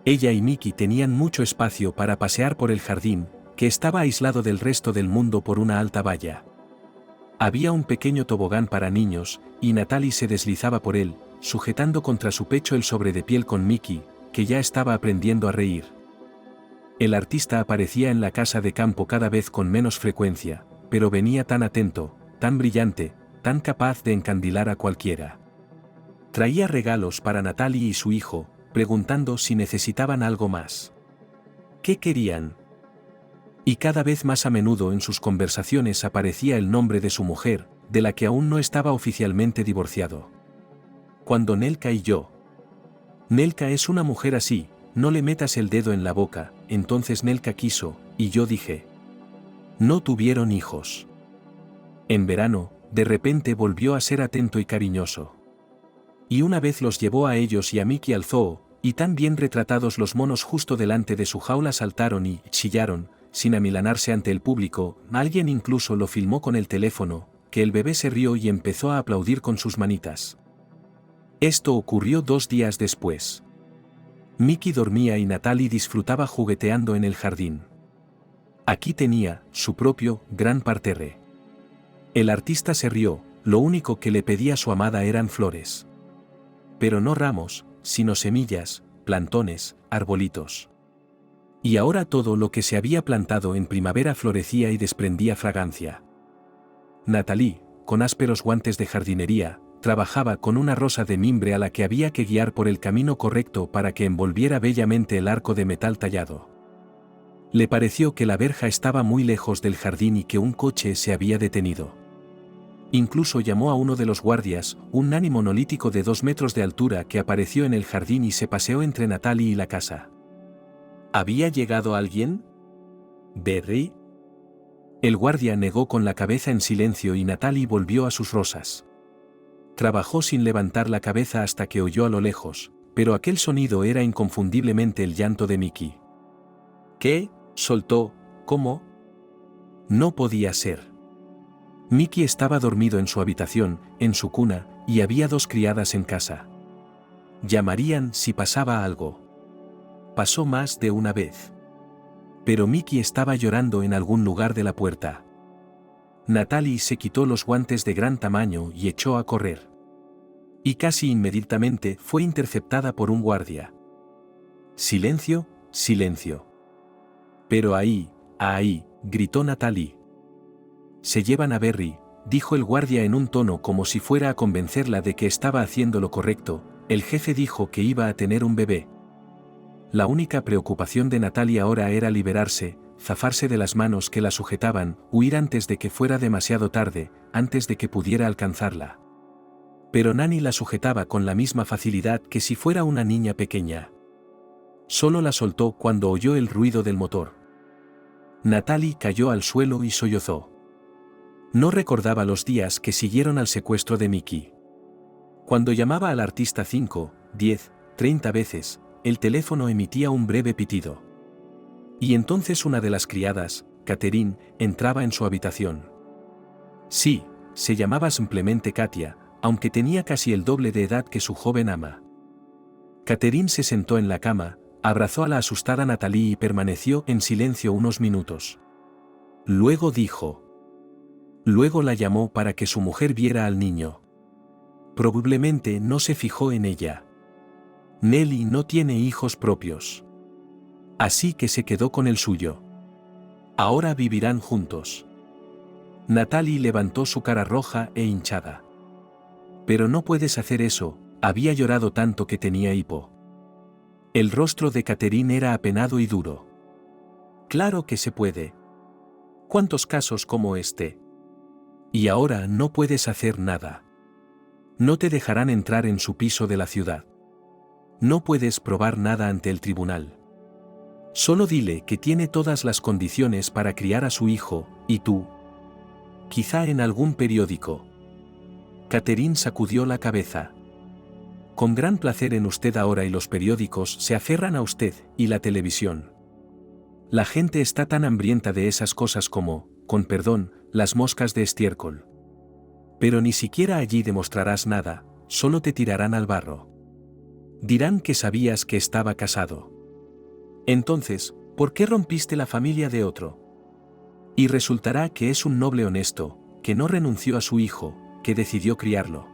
Ella y Mickey tenían mucho espacio para pasear por el jardín, que estaba aislado del resto del mundo por una alta valla. Había un pequeño tobogán para niños, y Natalie se deslizaba por él, sujetando contra su pecho el sobre de piel con Mickey, que ya estaba aprendiendo a reír. El artista aparecía en la casa de campo cada vez con menos frecuencia, pero venía tan atento, tan brillante, tan capaz de encandilar a cualquiera. Traía regalos para Natalie y su hijo, preguntando si necesitaban algo más. ¿Qué querían? Y cada vez más a menudo en sus conversaciones aparecía el nombre de su mujer, de la que aún no estaba oficialmente divorciado. Cuando Nelka y yo. Nelka es una mujer así, no le metas el dedo en la boca, entonces Nelka quiso, y yo dije. No tuvieron hijos. En verano, de repente volvió a ser atento y cariñoso. Y una vez los llevó a ellos y a Mickey al zoo, y tan bien retratados los monos justo delante de su jaula saltaron y chillaron, sin amilanarse ante el público, alguien incluso lo filmó con el teléfono, que el bebé se rió y empezó a aplaudir con sus manitas. Esto ocurrió 2 días después. Mickey dormía y Natalie disfrutaba jugueteando en el jardín. Aquí tenía su propio gran parterre. El artista se rió, lo único que le pedía a su amada eran flores. Pero no ramos, sino semillas, plantones, arbolitos. Y ahora todo lo que se había plantado en primavera florecía y desprendía fragancia. Natalie, con ásperos guantes de jardinería, trabajaba con una rosa de mimbre a la que había que guiar por el camino correcto para que envolviera bellamente el arco de metal tallado. Le pareció que la verja estaba muy lejos del jardín y que un coche se había detenido. Incluso llamó a uno de los guardias, un nani monolítico de 2 metros de altura que apareció en el jardín y se paseó entre Natalie y la casa. ¿Había llegado alguien? ¿Barry? El guardia negó con la cabeza en silencio y Natalie volvió a sus rosas. Trabajó sin levantar la cabeza hasta que oyó a lo lejos, pero aquel sonido era inconfundiblemente el llanto de Mickey. ¿Qué? Soltó. ¿Cómo? No podía ser. Mickey estaba dormido en su habitación, en su cuna, y había 2 criadas en casa. Llamarían si pasaba algo. Pasó más de una vez. Pero Mickey estaba llorando en algún lugar de la puerta. Natalie se quitó los guantes de gran tamaño y echó a correr. Y casi inmediatamente fue interceptada por un guardia. Silencio, silencio. Pero ahí, gritó Natalie. Se llevan a Barry, dijo el guardia en un tono como si fuera a convencerla de que estaba haciendo lo correcto. El jefe dijo que iba a tener un bebé. La única preocupación de Natalie ahora era liberarse, zafarse de las manos que la sujetaban, huir antes de que fuera demasiado tarde, antes de que pudiera alcanzarla. Pero Nani la sujetaba con la misma facilidad que si fuera una niña pequeña. Solo la soltó cuando oyó el ruido del motor. Natalie cayó al suelo y sollozó. No recordaba los días que siguieron al secuestro de Mickey. Cuando llamaba al artista 5, 10, 30 veces, el teléfono emitía un breve pitido. Y entonces una de las criadas, Catherine, entraba en su habitación. Sí, se llamaba simplemente Katia, aunque tenía casi el doble de edad que su joven ama. Catherine se sentó en la cama, abrazó a la asustada Natalie y permaneció en silencio unos minutos. Luego dijo. Luego la llamó para que su mujer viera al niño. Probablemente no se fijó en ella. Nelly no tiene hijos propios. Así que se quedó con el suyo. Ahora vivirán juntos. Natalie levantó su cara roja e hinchada. Pero no puedes hacer eso, había llorado tanto que tenía hipo. El rostro de Catherine era apenado y duro. Claro que se puede. ¿Cuántos casos como este? Y ahora no puedes hacer nada. No te dejarán entrar en su piso de la ciudad. No puedes probar nada ante el tribunal. Solo dile que tiene todas las condiciones para criar a su hijo, y tú. Quizá en algún periódico. Catherine sacudió la cabeza. Con gran placer en usted ahora y los periódicos se aferran a usted, y la televisión. La gente está tan hambrienta de esas cosas como, con perdón, las moscas de estiércol. Pero ni siquiera allí demostrarás nada, solo te tirarán al barro. Dirán que sabías que estaba casado. Entonces, ¿por qué rompiste la familia de otro? Y resultará que es un noble honesto, que no renunció a su hijo, que decidió criarlo.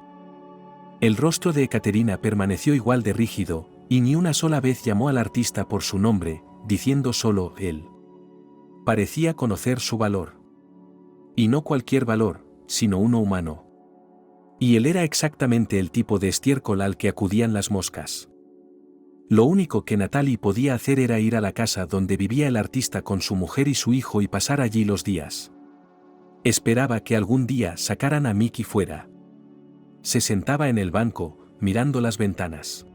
El rostro de Ekaterina permaneció igual de rígido, y ni una sola vez llamó al artista por su nombre, diciendo solo él. Parecía conocer su valor. Y no cualquier valor, sino uno humano. Y él era exactamente el tipo de estiércol al que acudían las moscas. Lo único que Natalie podía hacer era ir a la casa donde vivía el artista con su mujer y su hijo y pasar allí los días. Esperaba que algún día sacaran a Mickey fuera. Se sentaba en el banco, mirando las ventanas.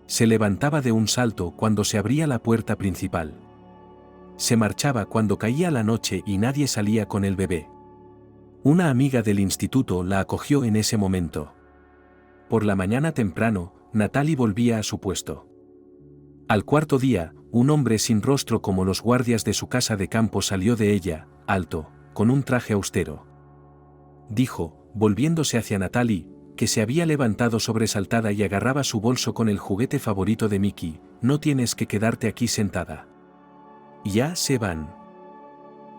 Se levantaba de un salto cuando se abría la puerta principal. Se marchaba cuando caía la noche y nadie salía con el bebé. Una amiga del instituto la acogió en ese momento. Por la mañana temprano, Natalie volvía a su puesto. Al cuarto día, un hombre sin rostro como los guardias de su casa de campo salió de ella, alto, con un traje austero. Dijo, volviéndose hacia Natalie, que se había levantado sobresaltada y agarraba su bolso con el juguete favorito de Mickey, no tienes que quedarte aquí sentada. Ya se van.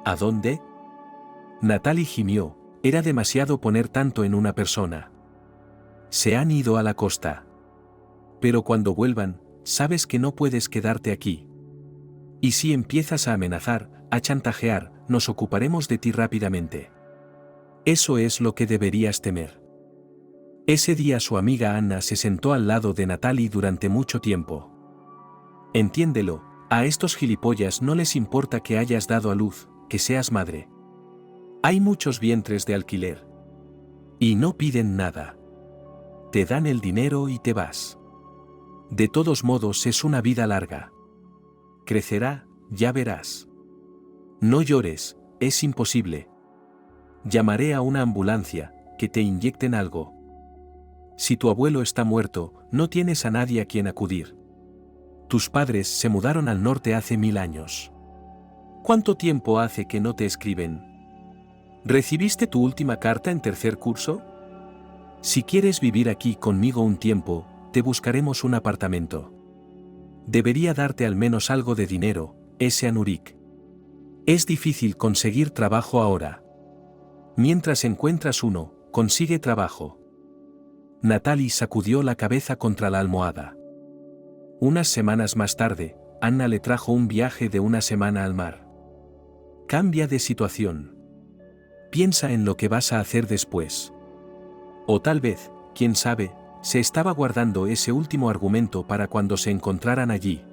¿A dónde? Natalie gimió, era demasiado poner tanto en una persona. Se han ido a la costa. Pero cuando vuelvan, sabes que no puedes quedarte aquí. Y si empiezas a amenazar, a chantajear, nos ocuparemos de ti rápidamente. Eso es lo que deberías temer. Ese día su amiga Anna se sentó al lado de Natalie durante mucho tiempo. Entiéndelo, a estos gilipollas no les importa que hayas dado a luz, que seas madre. Hay muchos vientres de alquiler. Y no piden nada. Te dan el dinero y te vas. De todos modos es una vida larga. Crecerá, ya verás. No llores, es imposible. Llamaré a una ambulancia, que te inyecten algo. Si tu abuelo está muerto, no tienes a nadie a quien acudir. Tus padres se mudaron al norte hace 1000 años. ¿Cuánto tiempo hace que no te escriben? ¿Recibiste tu última carta en tercer curso? Si quieres vivir aquí conmigo un tiempo, te buscaremos un apartamento. Debería darte al menos algo de dinero, ese Anurik. Es difícil conseguir trabajo ahora. Mientras encuentras uno, consigue trabajo. Natalie sacudió la cabeza contra la almohada. Unas semanas más tarde, Anna le trajo un viaje de una semana al mar. Cambia de situación. Piensa en lo que vas a hacer después. O tal vez, quién sabe, se estaba guardando ese último argumento para cuando se encontraran allí.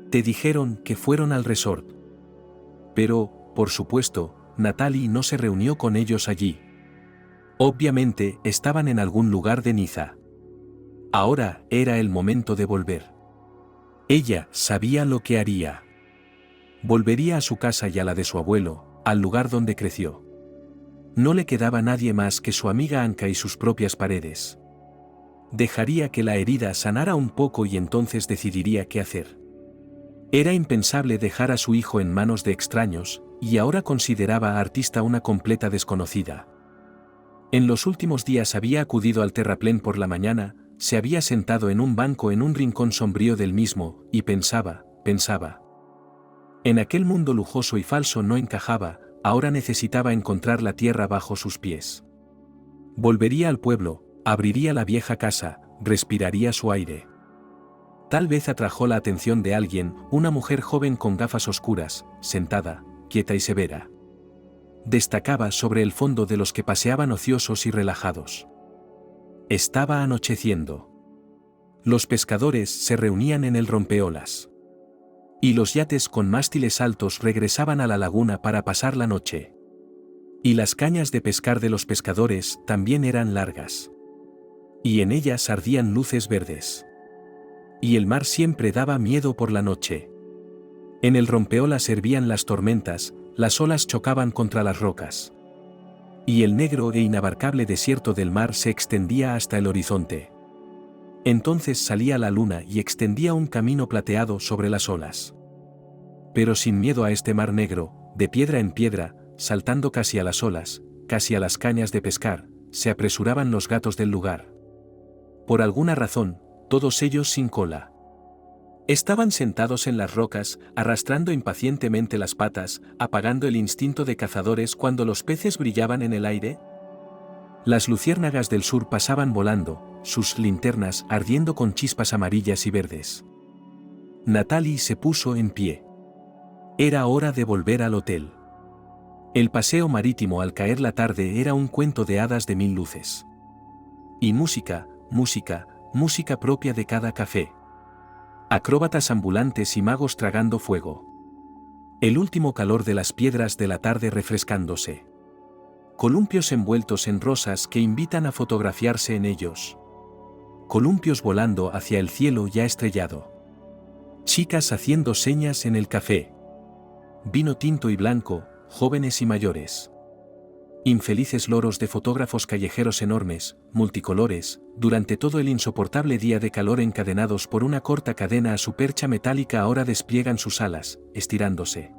Te dijeron que fueron al resort. Pero, por supuesto, Natalie no se reunió con ellos allí. Obviamente estaban en algún lugar de Niza. Ahora era el momento de volver. Ella sabía lo que haría. Volvería a su casa y a la de su abuelo, al lugar donde creció. No le quedaba nadie más que su amiga Anka y sus propias paredes. Dejaría que la herida sanara un poco y entonces decidiría qué hacer. Era impensable dejar a su hijo en manos de extraños, y ahora consideraba a Artista una completa desconocida. En los últimos días había acudido al terraplén por la mañana, se había sentado en un banco en un rincón sombrío del mismo, y pensaba. En aquel mundo lujoso y falso no encajaba, ahora necesitaba encontrar la tierra bajo sus pies. Volvería al pueblo, abriría la vieja casa, respiraría su aire. Tal vez atrajo la atención de alguien, una mujer joven con gafas oscuras, sentada, quieta y severa. Destacaba sobre el fondo de los que paseaban ociosos y relajados. Estaba anocheciendo. Los pescadores se reunían en el rompeolas. Y los yates con mástiles altos regresaban a la laguna para pasar la noche. Y las cañas de pescar de los pescadores también eran largas. Y en ellas ardían luces verdes. Y el mar siempre daba miedo por la noche. En el rompeolas hervían las tormentas, las olas chocaban contra las rocas. Y el negro e inabarcable desierto del mar se extendía hasta el horizonte. Entonces salía la luna y extendía un camino plateado sobre las olas. Pero sin miedo a este mar negro, de piedra en piedra, saltando casi a las olas, casi a las cañas de pescar, se apresuraban los gatos del lugar. Por alguna razón, todos ellos sin cola. Estaban sentados en las rocas, arrastrando impacientemente las patas, apagando el instinto de cazadores cuando los peces brillaban en el aire. Las luciérnagas del sur pasaban volando, sus linternas ardiendo con chispas amarillas y verdes. Natalie se puso en pie. Era hora de volver al hotel. El paseo marítimo al caer la tarde era un cuento de hadas de 1000 luces. Y música, música propia de cada café. Acróbatas ambulantes y magos tragando fuego. El último calor de las piedras de la tarde refrescándose. Columpios envueltos en rosas que invitan a fotografiarse en ellos. Columpios volando hacia el cielo ya estrellado. Chicas haciendo señas en el café. Vino tinto y blanco, jóvenes y mayores. Infelices loros de fotógrafos callejeros enormes, multicolores, durante todo el insoportable día de calor encadenados por una corta cadena a su percha metálica ahora despliegan sus alas, estirándose.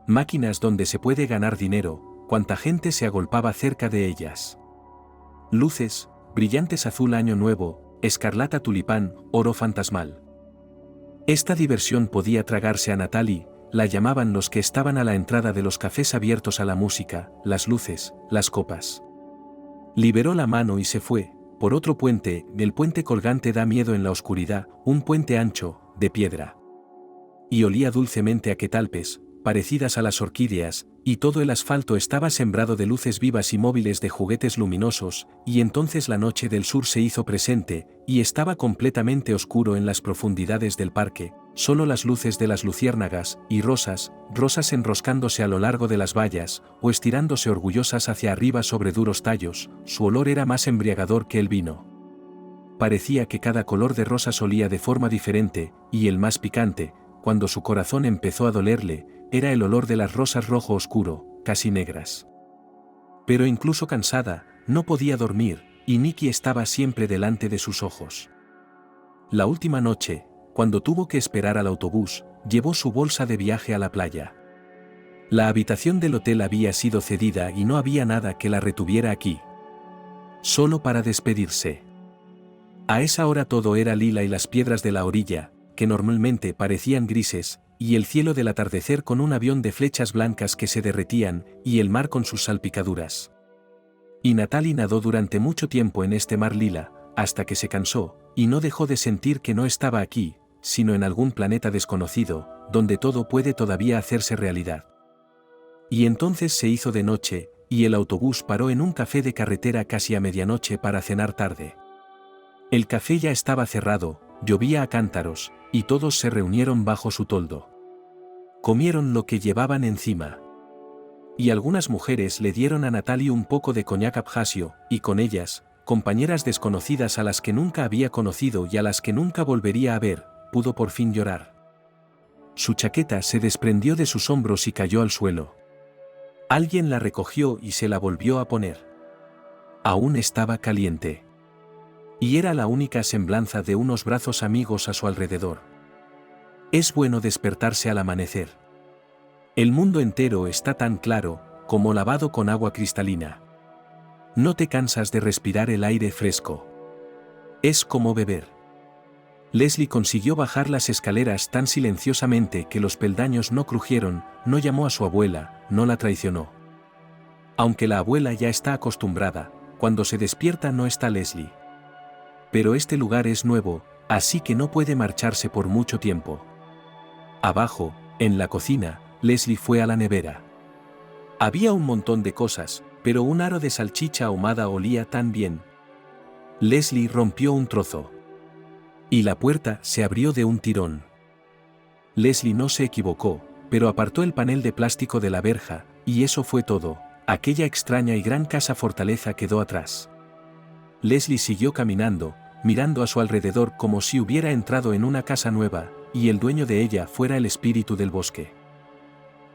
Máquinas donde se puede ganar dinero, cuanta gente se agolpaba cerca de ellas. Luces, brillantes azul año nuevo, escarlata tulipán, oro fantasmal. Esta diversión podía tragarse a Natalie, la llamaban los que estaban a la entrada de los cafés abiertos a la música, las luces, las copas. Liberó la mano y se fue, por otro puente, el puente colgante da miedo en la oscuridad, un puente ancho, de piedra. Y olía dulcemente a quetalpes, parecidas a las orquídeas, y todo el asfalto estaba sembrado de luces vivas y móviles de juguetes luminosos, y entonces la noche del sur se hizo presente, y estaba completamente oscuro en las profundidades del parque, solo las luces de las luciérnagas, y rosas enroscándose a lo largo de las vallas, o estirándose orgullosas hacia arriba sobre duros tallos. Su olor era más embriagador que el vino. Parecía que cada color de rosas olía de forma diferente, y el más picante, cuando su corazón empezó a dolerle, era el olor de las rosas rojo oscuro, casi negras. Pero incluso cansada, no podía dormir, y Nikki estaba siempre delante de sus ojos. La última noche, cuando tuvo que esperar al autobús, llevó su bolsa de viaje a la playa. La habitación del hotel había sido cedida y no había nada que la retuviera aquí. Solo para despedirse. A esa hora todo era lila y las piedras de la orilla, que normalmente parecían grises, y el cielo del atardecer con un avión de flechas blancas que se derretían, y el mar con sus salpicaduras. Y Natalie nadó durante mucho tiempo en este mar lila, hasta que se cansó, y no dejó de sentir que no estaba aquí, sino en algún planeta desconocido, donde todo puede todavía hacerse realidad. Y entonces se hizo de noche, y el autobús paró en un café de carretera casi a medianoche para cenar tarde. El café ya estaba cerrado, llovía a cántaros, y todos se reunieron bajo su toldo. Comieron lo que llevaban encima. Y algunas mujeres le dieron a Natalie un poco de coñac abjasio, y con ellas, compañeras desconocidas a las que nunca había conocido y a las que nunca volvería a ver, pudo por fin llorar. Su chaqueta se desprendió de sus hombros y cayó al suelo. Alguien la recogió y se la volvió a poner. Aún estaba caliente. Y era la única semblanza de unos brazos amigos a su alrededor. Es bueno despertarse al amanecer. El mundo entero está tan claro, como lavado con agua cristalina. No te cansas de respirar el aire fresco. Es como beber. Leslie consiguió bajar las escaleras tan silenciosamente que los peldaños no crujieron, no llamó a su abuela, no la traicionó. Aunque la abuela ya está acostumbrada, cuando se despierta no está Leslie. Pero este lugar es nuevo, así que no puede marcharse por mucho tiempo. Abajo, en la cocina, Leslie fue a la nevera. Había un montón de cosas, pero un aro de salchicha ahumada olía tan bien. Leslie rompió un trozo. Y la puerta se abrió de un tirón. Leslie no se equivocó, pero apartó el panel de plástico de la verja, y eso fue todo. Aquella extraña y gran casa fortaleza quedó atrás. Leslie siguió caminando, mirando a su alrededor como si hubiera entrado en una casa nueva, y el dueño de ella fuera el espíritu del bosque.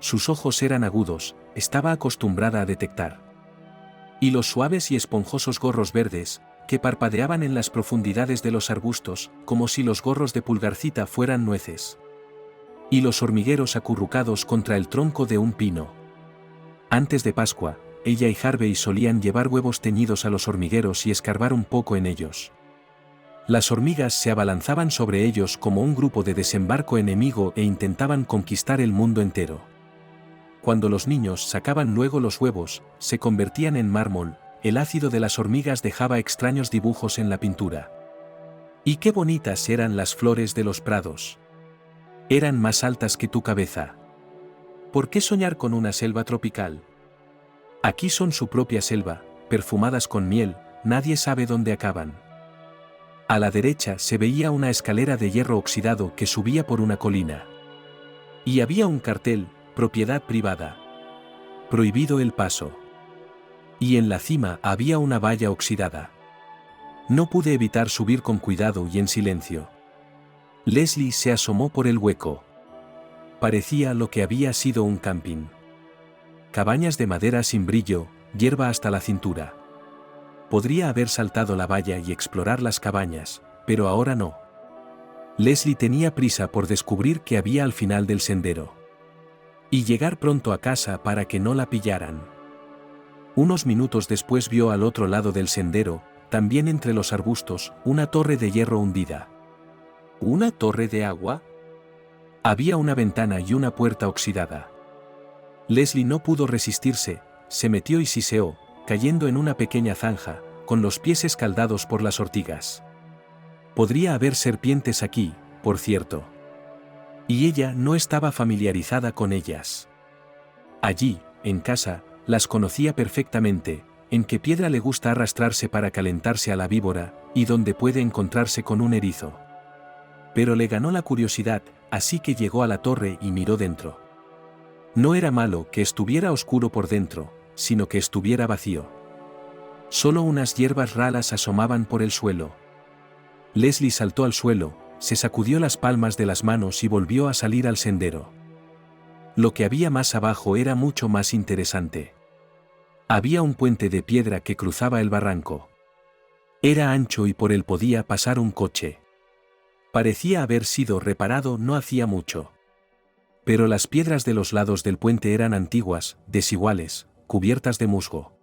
Sus ojos eran agudos, estaba acostumbrada a detectar. Y los suaves y esponjosos gorros verdes, que parpadeaban en las profundidades de los arbustos, como si los gorros de Pulgarcita fueran nueces. Y los hormigueros acurrucados contra el tronco de un pino. Antes de Pascua, ella y Harvey solían llevar huevos teñidos a los hormigueros y escarbar un poco en ellos. Las hormigas se abalanzaban sobre ellos como un grupo de desembarco enemigo e intentaban conquistar el mundo entero. Cuando los niños sacaban luego los huevos, se convertían en mármol, el ácido de las hormigas dejaba extraños dibujos en la pintura. Y qué bonitas eran las flores de los prados. Eran más altas que tu cabeza. ¿Por qué soñar con una selva tropical? Aquí son su propia selva, perfumadas con miel, nadie sabe dónde acaban. A la derecha se veía una escalera de hierro oxidado que subía por una colina. Y había un cartel, propiedad privada. Prohibido el paso. Y en la cima había una valla oxidada. No pude evitar subir con cuidado y en silencio. Leslie se asomó por el hueco. Parecía lo que había sido un camping. Cabañas de madera sin brillo, hierba hasta la cintura. Podría haber saltado la valla y explorar las cabañas, pero ahora no. Leslie tenía prisa por descubrir qué había al final del sendero. Y llegar pronto a casa para que no la pillaran. Unos minutos después vio al otro lado del sendero, también entre los arbustos, una torre de hierro hundida. ¿Una torre de agua? Había una ventana y una puerta oxidada. Leslie no pudo resistirse, se metió y siseó, cayendo en una pequeña zanja, con los pies escaldados por las ortigas. Podría haber serpientes aquí, por cierto. Y ella no estaba familiarizada con ellas. Allí, en casa, las conocía perfectamente, en qué piedra le gusta arrastrarse para calentarse a la víbora, y donde puede encontrarse con un erizo. Pero le ganó la curiosidad, así que llegó a la torre y miró dentro. No era malo que estuviera oscuro por dentro, sino que estuviera vacío. Solo unas hierbas raras asomaban por el suelo. Leslie saltó al suelo, se sacudió las palmas de las manos y volvió a salir al sendero. Lo que había más abajo era mucho más interesante. Había un puente de piedra que cruzaba el barranco. Era ancho y por él podía pasar un coche. Parecía haber sido reparado no hacía mucho. Pero las piedras de los lados del puente eran antiguas, desiguales, cubiertas de musgo.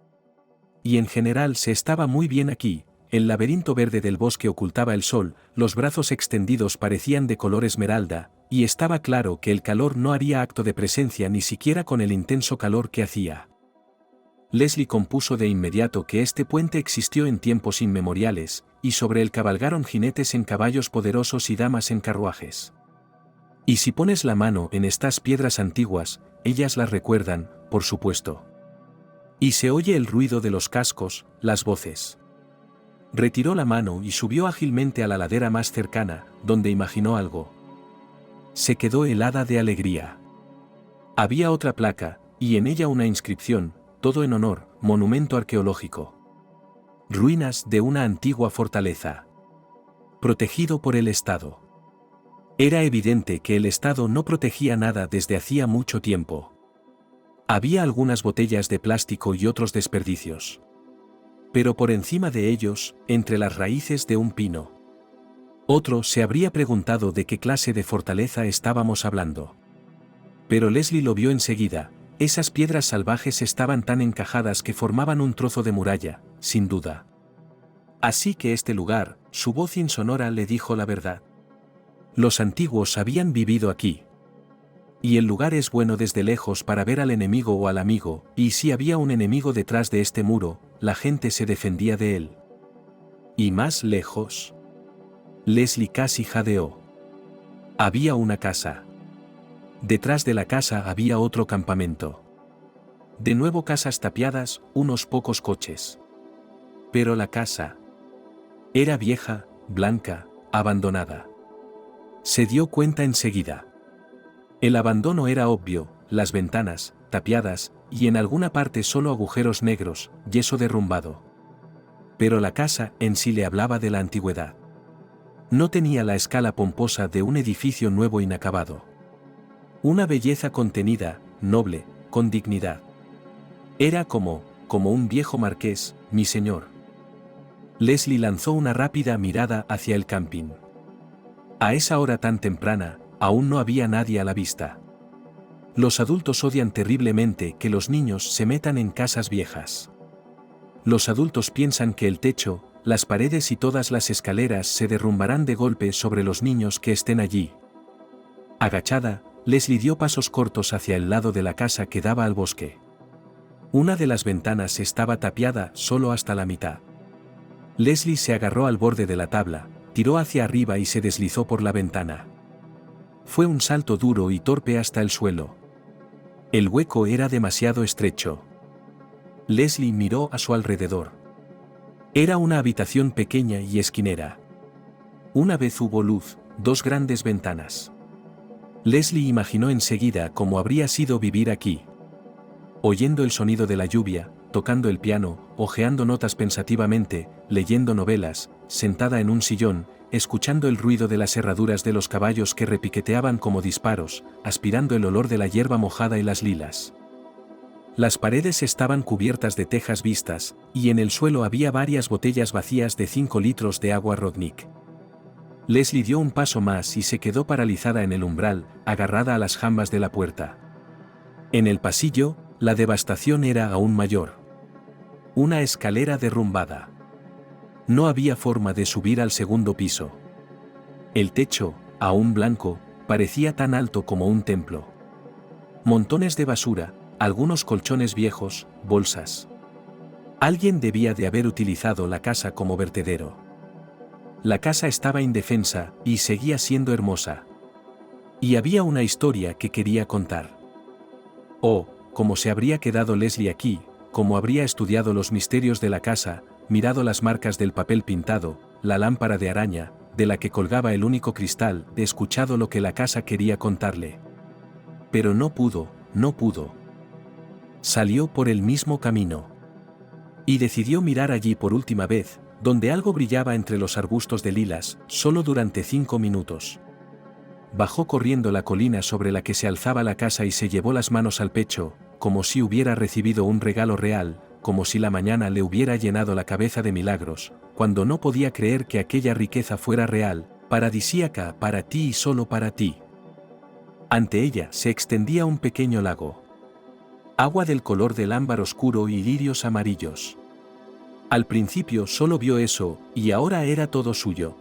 Y en general se estaba muy bien aquí. El laberinto verde del bosque ocultaba el sol, los brazos extendidos parecían de color esmeralda, y estaba claro que el calor no haría acto de presencia ni siquiera con el intenso calor que hacía. Leslie compuso de inmediato que este puente existió en tiempos inmemoriales, y sobre él cabalgaron jinetes en caballos poderosos y damas en carruajes. Y si pones la mano en estas piedras antiguas, ellas las recuerdan, por supuesto. Y se oye el ruido de los cascos, las voces. Retiró la mano y subió ágilmente a la ladera más cercana, donde imaginó algo. Se quedó helada de alegría. Había otra placa, y en ella una inscripción, todo en honor, monumento arqueológico. Ruinas de una antigua fortaleza. Protegido por el Estado. Era evidente que el Estado no protegía nada desde hacía mucho tiempo. Había algunas botellas de plástico y otros desperdicios. Pero por encima de ellos, entre las raíces de un pino. Otro se habría preguntado de qué clase de fortaleza estábamos hablando. Pero Leslie lo vio enseguida, esas piedras salvajes estaban tan encajadas que formaban un trozo de muralla, sin duda. Así que este lugar, su voz insonora le dijo la verdad. Los antiguos habían vivido aquí. Y el lugar es bueno desde lejos para ver al enemigo o al amigo, y si había un enemigo detrás de este muro, la gente se defendía de él. ¿Y más lejos? Leslie casi jadeó. Había una casa. Detrás de la casa había otro campamento. De nuevo casas tapiadas, unos pocos coches. Pero la casa era vieja, blanca, abandonada. Se dio cuenta enseguida. El abandono era obvio, las ventanas, tapiadas, y en alguna parte solo agujeros negros, yeso derrumbado. Pero la casa en sí le hablaba de la antigüedad. No tenía la escala pomposa de un edificio nuevo inacabado. Una belleza contenida, noble, con dignidad. Era como un viejo marqués, mi señor. Leslie lanzó una rápida mirada hacia el camping. A esa hora tan temprana, aún no había nadie a la vista. Los adultos odian terriblemente que los niños se metan en casas viejas. Los adultos piensan que el techo, las paredes y todas las escaleras se derrumbarán de golpe sobre los niños que estén allí. Agachada, Leslie dio pasos cortos hacia el lado de la casa que daba al bosque. Una de las ventanas estaba tapiada solo hasta la mitad. Leslie se agarró al borde de la tabla, tiró hacia arriba y se deslizó por la ventana. Fue un salto duro y torpe hasta el suelo. El hueco era demasiado estrecho. Leslie miró a su alrededor. Era una habitación pequeña y esquinera. Una vez hubo luz, dos grandes ventanas. Leslie imaginó enseguida cómo habría sido vivir aquí. Oyendo el sonido de la lluvia, tocando el piano, hojeando notas pensativamente, leyendo novelas, sentada en un sillón, escuchando el ruido de las herraduras de los caballos que repiqueteaban como disparos, aspirando el olor de la hierba mojada y las lilas. Las paredes estaban cubiertas de tejas vistas, y en el suelo había varias botellas vacías de 5 litros de agua Rodnik. Leslie dio un paso más y se quedó paralizada en el umbral, agarrada a las jambas de la puerta. En el pasillo, la devastación era aún mayor. Una escalera derrumbada. No había forma de subir al segundo piso. El techo, aún blanco, parecía tan alto como un templo. Montones de basura, algunos colchones viejos, bolsas. Alguien debía de haber utilizado la casa como vertedero. La casa estaba indefensa, y seguía siendo hermosa. Y había una historia que quería contar. Oh, cómo se habría quedado Leslie aquí, cómo habría estudiado los misterios de la casa, mirado las marcas del papel pintado, la lámpara de araña, de la que colgaba el único cristal, he escuchado lo que la casa quería contarle. Pero no pudo. Salió por el mismo camino. Y decidió mirar allí por última vez, donde algo brillaba entre los arbustos de lilas, solo durante 5 minutos. Bajó corriendo la colina sobre la que se alzaba la casa y se llevó las manos al pecho, como si hubiera recibido un regalo real, como si la mañana le hubiera llenado la cabeza de milagros, cuando no podía creer que aquella riqueza fuera real, paradisíaca para ti y solo para ti. Ante ella se extendía un pequeño lago. Agua del color del ámbar oscuro y lirios amarillos. Al principio solo vio eso, y ahora era todo suyo.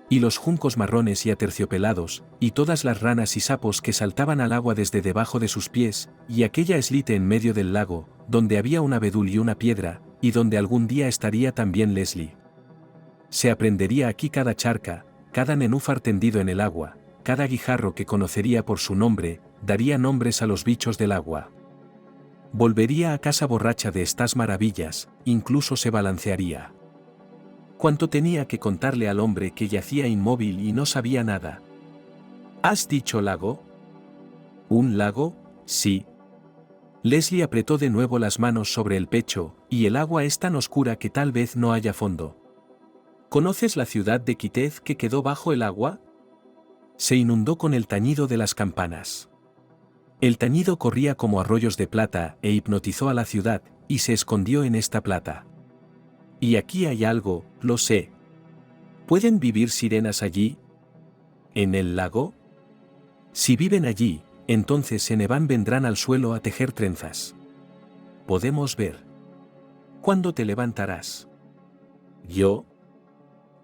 Y los juncos marrones y aterciopelados, y todas las ranas y sapos que saltaban al agua desde debajo de sus pies, y aquella eslite en medio del lago, donde había un abedul y una piedra, y donde algún día estaría también Leslie. Se aprendería aquí cada charca, cada nenúfar tendido en el agua, cada guijarro que conocería por su nombre, daría nombres a los bichos del agua. Volvería a casa borracha de estas maravillas, incluso se balancearía. ¿Cuánto tenía que contarle al hombre que yacía inmóvil y no sabía nada? ¿Has dicho lago? ¿Un lago? Sí. Leslie apretó de nuevo las manos sobre el pecho, y el agua es tan oscura que tal vez no haya fondo. ¿Conoces la ciudad de Kitez que quedó bajo el agua? Se inundó con el tañido de las campanas. El tañido corría como arroyos de plata e hipnotizó a la ciudad, y se escondió en esta plata. Y aquí hay algo, lo sé. ¿Pueden vivir sirenas allí? ¿En el lago? Si viven allí, entonces en Evan vendrán al suelo a tejer trenzas. Podemos ver. ¿Cuándo te levantarás? ¿Yo?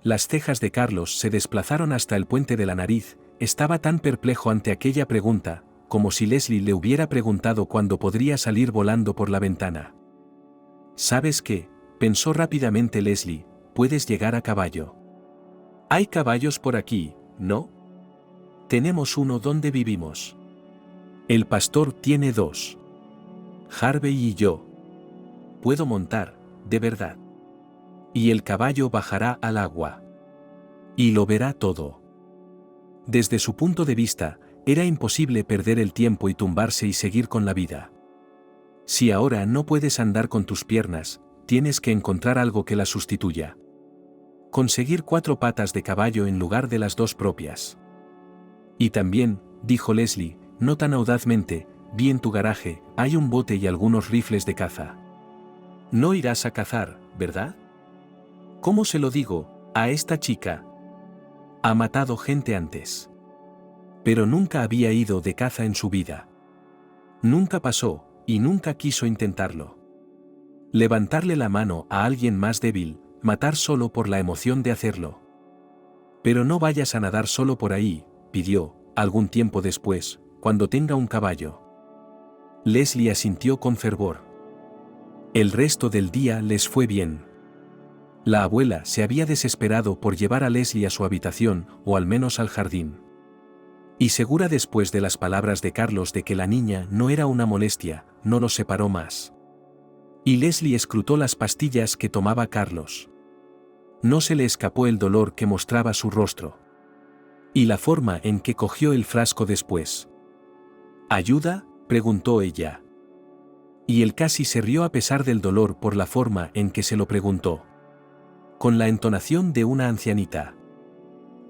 Las cejas de Carlos se desplazaron hasta el puente de la nariz, estaba tan perplejo ante aquella pregunta, como si Leslie le hubiera preguntado cuándo podría salir volando por la ventana. ¿Sabes qué? Pensó rápidamente Leslie, puedes llegar a caballo. Hay caballos por aquí, ¿no? Tenemos uno donde vivimos. El pastor tiene 2. Harvey y yo. Puedo montar, de verdad. Y el caballo bajará al agua. Y lo verá todo. Desde su punto de vista, era imposible perder el tiempo y tumbarse y seguir con la vida. Si ahora no puedes andar con tus piernas, tienes que encontrar algo que la sustituya. Conseguir 4 patas de caballo en lugar de las 2 propias. Y también, dijo Leslie, no tan audazmente, vi en tu garaje, hay un bote y algunos rifles de caza. No irás a cazar, ¿verdad? ¿Cómo se lo digo a esta chica? Ha matado gente antes. Pero nunca había ido de caza en su vida. Nunca pasó, y nunca quiso intentarlo. Levantarle la mano a alguien más débil, matar solo por la emoción de hacerlo. Pero no vayas a nadar solo por ahí, pidió, algún tiempo después, cuando tenga un caballo. Leslie asintió con fervor. El resto del día les fue bien. La abuela se había desesperado por llevar a Leslie a su habitación, o al menos al jardín. Y segura después de las palabras de Carlos de que la niña no era una molestia, no los separó más. Y Leslie escrutó las pastillas que tomaba Carlos. No se le escapó el dolor que mostraba su rostro. Y la forma en que cogió el frasco después. ¿Ayuda?, preguntó ella. Y él casi se rió a pesar del dolor por la forma en que se lo preguntó. Con la entonación de una ancianita.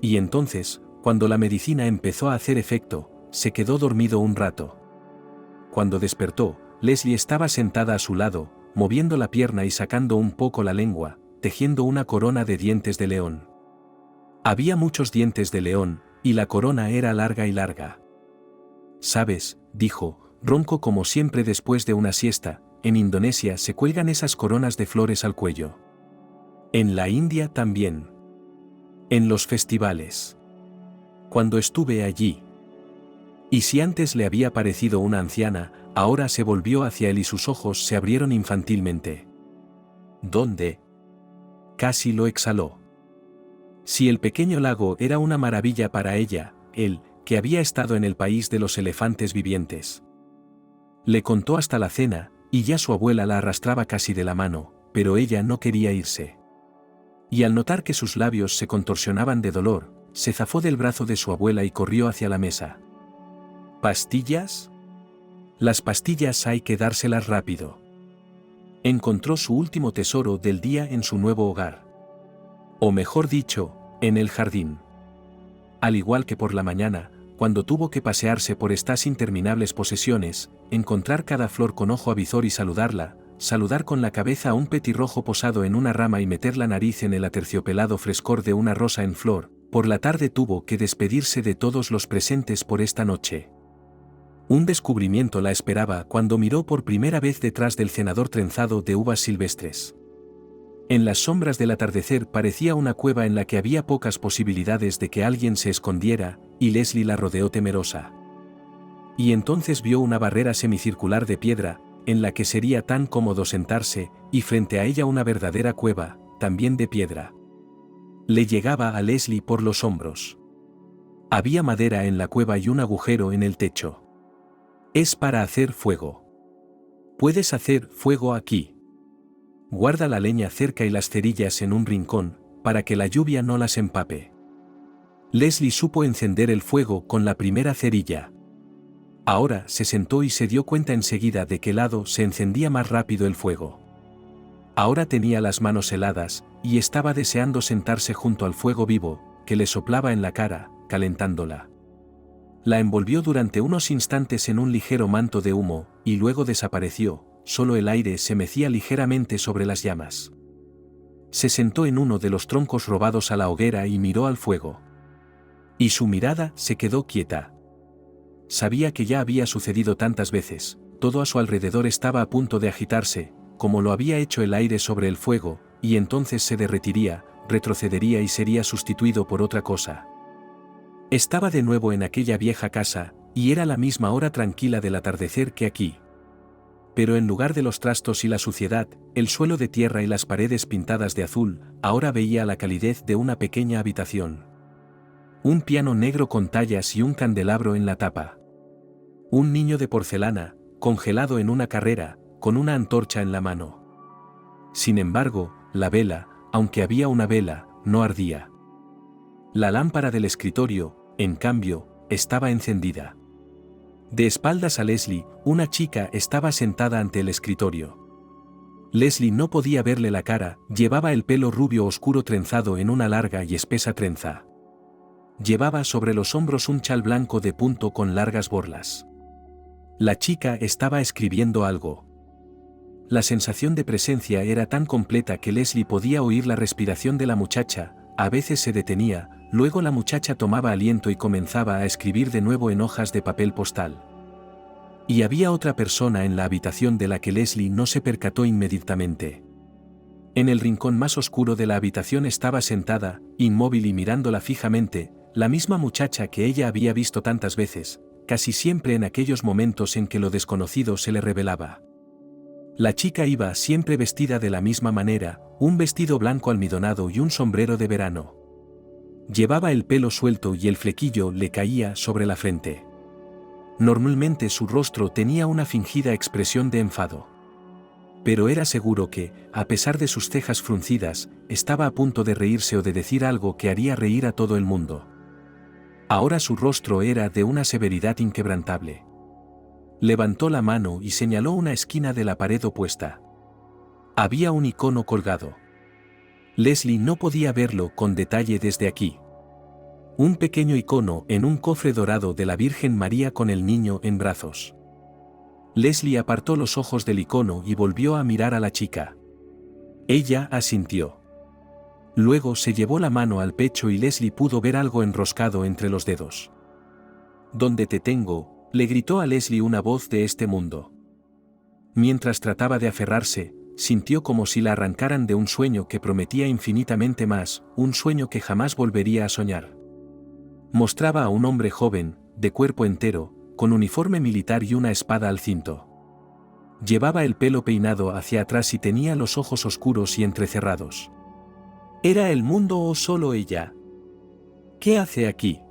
Y entonces, cuando la medicina empezó a hacer efecto, se quedó dormido un rato. Cuando despertó, Leslie estaba sentada a su lado, moviendo la pierna y sacando un poco la lengua, tejiendo una corona de dientes de león. Había muchos dientes de león, y la corona era larga y larga. ¿Sabes?, dijo, ronco como siempre después de una siesta, en Indonesia se cuelgan esas coronas de flores al cuello. En la India también. En los festivales. Cuando estuve allí. Y si antes le había parecido una anciana, ahora se volvió hacia él y sus ojos se abrieron infantilmente. ¿Dónde? Casi lo exhaló. Si el pequeño lago era una maravilla para ella, él, que había estado en el país de los elefantes vivientes. Le contó hasta la cena, y ya su abuela la arrastraba casi de la mano, pero ella no quería irse. Y al notar que sus labios se contorsionaban de dolor, se zafó del brazo de su abuela y corrió hacia la mesa. ¿Pastillas? Las pastillas hay que dárselas rápido. Encontró su último tesoro del día en su nuevo hogar. O mejor dicho, en el jardín. Al igual que por la mañana, cuando tuvo que pasearse por estas interminables posesiones, encontrar cada flor con ojo avizor y saludarla, saludar con la cabeza a un petirrojo posado en una rama y meter la nariz en el aterciopelado frescor de una rosa en flor, por la tarde tuvo que despedirse de todos los presentes por esta noche. Un descubrimiento la esperaba cuando miró por primera vez detrás del cenador trenzado de uvas silvestres. En las sombras del atardecer parecía una cueva en la que había pocas posibilidades de que alguien se escondiera, y Leslie la rodeó temerosa. Y entonces vio una barrera semicircular de piedra, en la que sería tan cómodo sentarse, y frente a ella una verdadera cueva, también de piedra. Le llegaba a Leslie por los hombros. Había madera en la cueva y un agujero en el techo. Es para hacer fuego. Puedes hacer fuego aquí. Guarda la leña cerca y las cerillas en un rincón, para que la lluvia no las empape. Leslie supo encender el fuego con la primera cerilla. Ahora se sentó y se dio cuenta enseguida de qué lado se encendía más rápido el fuego. Ahora tenía las manos heladas, y estaba deseando sentarse junto al fuego vivo, que le soplaba en la cara, calentándola. La envolvió durante unos instantes en un ligero manto de humo, y luego desapareció, solo el aire se mecía ligeramente sobre las llamas. Se sentó en uno de los troncos robados a la hoguera y miró al fuego. Y su mirada se quedó quieta. Sabía que ya había sucedido tantas veces, todo a su alrededor estaba a punto de agitarse, como lo había hecho el aire sobre el fuego, y entonces se derretiría, retrocedería y sería sustituido por otra cosa. Estaba de nuevo en aquella vieja casa, y era la misma hora tranquila del atardecer que aquí. Pero en lugar de los trastos y la suciedad, el suelo de tierra y las paredes pintadas de azul, ahora veía la calidez de una pequeña habitación. Un piano negro con tallas y un candelabro en la tapa. Un niño de porcelana, congelado en una carrera, con una antorcha en la mano. Sin embargo, la vela, aunque había una vela, no ardía. La lámpara del escritorio, en cambio, estaba encendida. De espaldas a Leslie, una chica estaba sentada ante el escritorio. Leslie no podía verle la cara, llevaba el pelo rubio oscuro trenzado en una larga y espesa trenza. Llevaba sobre los hombros un chal blanco de punto con largas borlas. La chica estaba escribiendo algo. La sensación de presencia era tan completa que Leslie podía oír la respiración de la muchacha, a veces se detenía, luego la muchacha tomaba aliento y comenzaba a escribir de nuevo en hojas de papel postal. Y había otra persona en la habitación de la que Leslie no se percató inmediatamente. En el rincón más oscuro de la habitación estaba sentada, inmóvil y mirándola fijamente, la misma muchacha que ella había visto tantas veces, casi siempre en aquellos momentos en que lo desconocido se le revelaba. La chica iba siempre vestida de la misma manera, un vestido blanco almidonado y un sombrero de verano. Llevaba el pelo suelto y el flequillo le caía sobre la frente. Normalmente su rostro tenía una fingida expresión de enfado. Pero era seguro que, a pesar de sus cejas fruncidas, estaba a punto de reírse o de decir algo que haría reír a todo el mundo. Ahora su rostro era de una severidad inquebrantable. Levantó la mano y señaló una esquina de la pared opuesta. Había un icono colgado. Leslie no podía verlo con detalle desde aquí. Un pequeño icono en un cofre dorado de la Virgen María con el niño en brazos. Leslie apartó los ojos del icono y volvió a mirar a la chica. Ella asintió. Luego se llevó la mano al pecho y Leslie pudo ver algo enroscado entre los dedos. «¿Dónde te tengo?», le gritó a Leslie una voz de este mundo. Mientras trataba de aferrarse, sintió como si la arrancaran de un sueño que prometía infinitamente más, un sueño que jamás volvería a soñar. Mostraba a un hombre joven, de cuerpo entero, con uniforme militar y una espada al cinto. Llevaba el pelo peinado hacia atrás y tenía los ojos oscuros y entrecerrados. ¿Era el mundo o solo ella? ¿Qué hace aquí?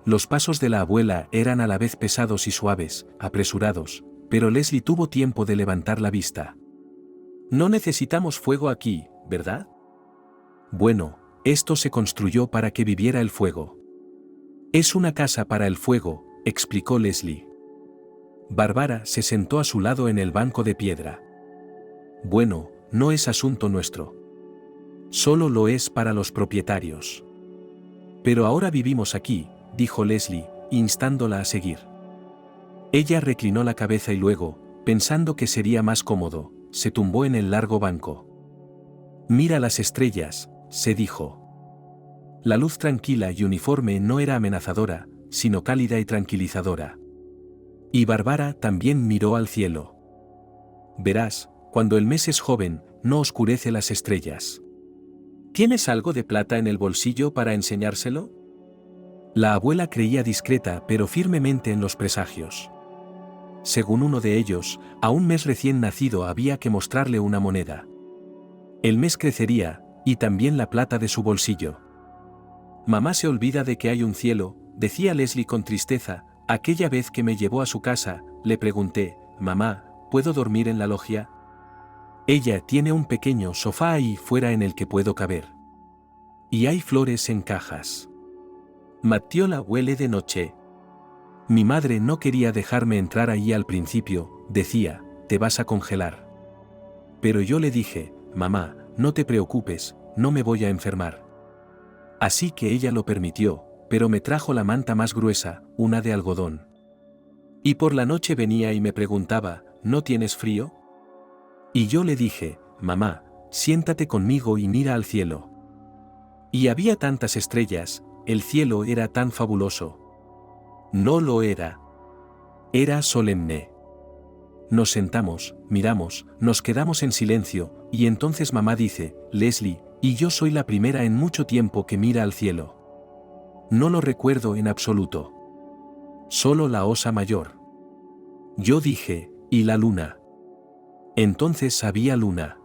Los pasos de la abuela eran a la vez pesados y suaves, apresurados, pero Leslie tuvo tiempo de levantar la vista. «No necesitamos fuego aquí, ¿verdad?», Bueno, esto se construyó para que viviera el fuego. Es una casa para el fuego, explicó Leslie. Bárbara se sentó a su lado en el banco de piedra. Bueno, no es asunto nuestro. Solo lo es para los propietarios. Pero ahora vivimos aquí, dijo Leslie, instándola a seguir. Ella reclinó la cabeza y luego, pensando que sería más cómodo, se tumbó en el largo banco. Mira las estrellas, se dijo. La luz tranquila y uniforme no era amenazadora, sino cálida y tranquilizadora. Y Bárbara también miró al cielo. Verás, cuando el mes es joven, no oscurece las estrellas. ¿Tienes algo de plata en el bolsillo para enseñárselo? La abuela creía discreta pero firmemente en los presagios. Según uno de ellos, a un mes recién nacido había que mostrarle una moneda. El mes crecería, y también la plata de su bolsillo. Mamá se olvida de que hay un cielo, decía Leslie con tristeza. Aquella vez que me llevó a su casa, le pregunté, mamá, ¿puedo dormir en la logia? Ella tiene un pequeño sofá ahí fuera en el que puedo caber. Y hay flores en cajas. Matiola huele de noche. Mi madre no quería dejarme entrar ahí al principio, decía, te vas a congelar. Pero yo le dije, mamá, no te preocupes, no me voy a enfermar. Así que ella lo permitió, pero me trajo la manta más gruesa, una de algodón. Y por la noche venía y me preguntaba, ¿no tienes frío? Y yo le dije, mamá, siéntate conmigo y mira al cielo. Y había tantas estrellas, el cielo era tan fabuloso. No lo era. Era solemne. Nos sentamos, miramos, nos quedamos en silencio, y entonces mamá dice, Leslie, y yo soy la primera en mucho tiempo que mira al cielo. No lo recuerdo en absoluto. Solo la osa mayor. Yo dije, ¿y la luna? Entonces había luna.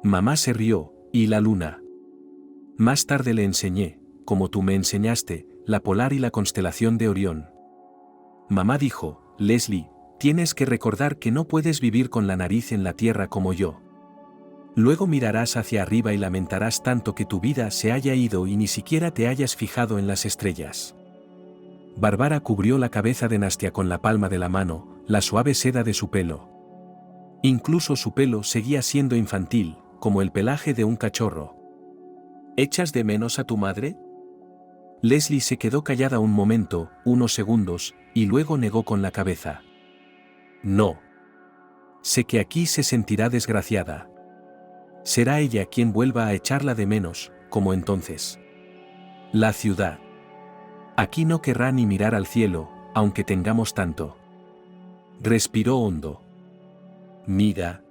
Mamá se rió, ¿y la luna? Más tarde le enseñé, como tú me enseñaste, la polar y la constelación de Orión. Mamá dijo, Leslie, tienes que recordar que no puedes vivir con la nariz en la tierra como yo. Luego mirarás hacia arriba y lamentarás tanto que tu vida se haya ido y ni siquiera te hayas fijado en las estrellas. Bárbara cubrió la cabeza de Nastia con la palma de la mano, la suave seda de su pelo. Incluso su pelo seguía siendo infantil, como el pelaje de un cachorro. ¿Echas de menos a tu madre? Leslie se quedó callada un momento, unos segundos, y luego negó con la cabeza. No. Sé que aquí se sentirá desgraciada. Será ella quien vuelva a echarla de menos, como entonces. La ciudad. Aquí no querrá ni mirar al cielo, aunque tengamos tanto. Respiró hondo. Mira.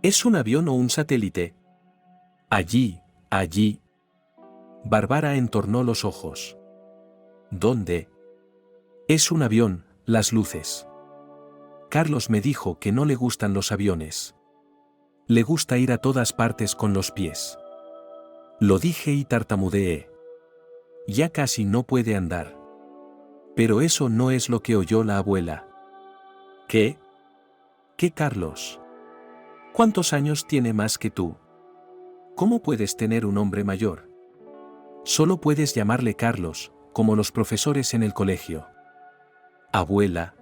¿Es un avión o un satélite? Allí, allí. Bárbara entornó los ojos. ¿Dónde? Es un avión, las luces. Carlos me dijo que no le gustan los aviones. Le gusta ir a todas partes con los pies. Lo dije y tartamudeé. Ya casi no puede andar. Pero eso no es lo que oyó la abuela. ¿Qué? ¿Qué, Carlos? ¿Cuántos años tiene más que tú? ¿Cómo puedes tener un hombre mayor? Solo puedes llamarle Carlos, como los profesores en el colegio. Abuela.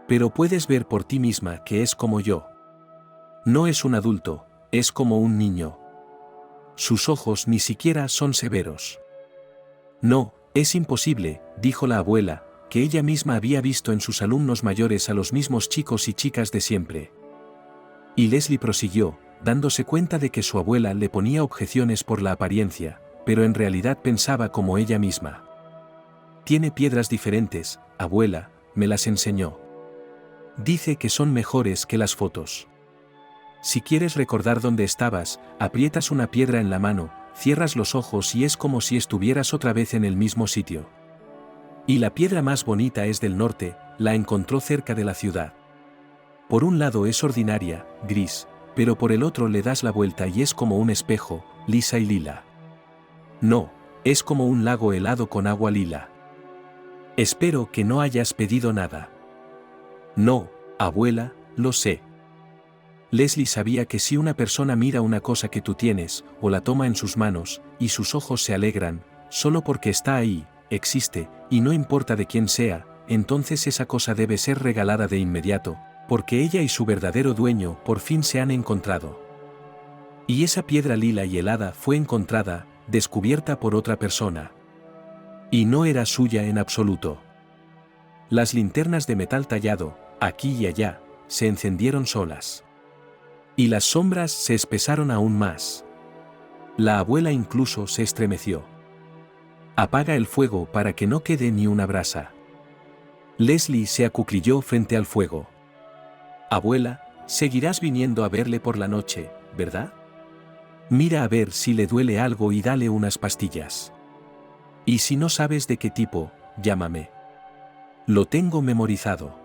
Pero puedes ver por ti misma que es como yo. No es un adulto, es como un niño. Sus ojos ni siquiera son severos. No, es imposible, dijo la abuela, que ella misma había visto en sus alumnos mayores a los mismos chicos y chicas de siempre. Y Leslie prosiguió, dándose cuenta de que su abuela le ponía objeciones por la apariencia, pero en realidad pensaba como ella misma. Tiene piedras diferentes, abuela, me las enseñó. Dice que son mejores que las fotos. Si quieres recordar dónde estabas, aprietas una piedra en la mano, cierras los ojos y es como si estuvieras otra vez en el mismo sitio. Y la piedra más bonita es del norte, la encontró cerca de la ciudad. Por un lado es ordinaria, gris, pero por el otro le das la vuelta y es como un espejo, lisa y lila. No, es como un lago helado con agua lila. Espero que no hayas pedido nada. No, abuela, lo sé. Leslie sabía que si una persona mira una cosa que tú tienes, o la toma en sus manos, y sus ojos se alegran, solo porque está ahí, existe, y no importa de quién sea, entonces esa cosa debe ser regalada de inmediato, porque ella y su verdadero dueño por fin se han encontrado. Y esa piedra lila y helada fue encontrada, descubierta por otra persona. Y no era suya en absoluto. Las linternas de metal tallado, aquí y allá, se encendieron solas. Y las sombras se espesaron aún más. La abuela incluso se estremeció. Apaga el fuego para que no quede ni una brasa. Leslie se acuclilló frente al fuego. Abuela, seguirás viniendo a verle por la noche, ¿verdad? Mira a ver si le duele algo y dale unas pastillas. Y si no sabes de qué tipo, llámame. Lo tengo memorizado.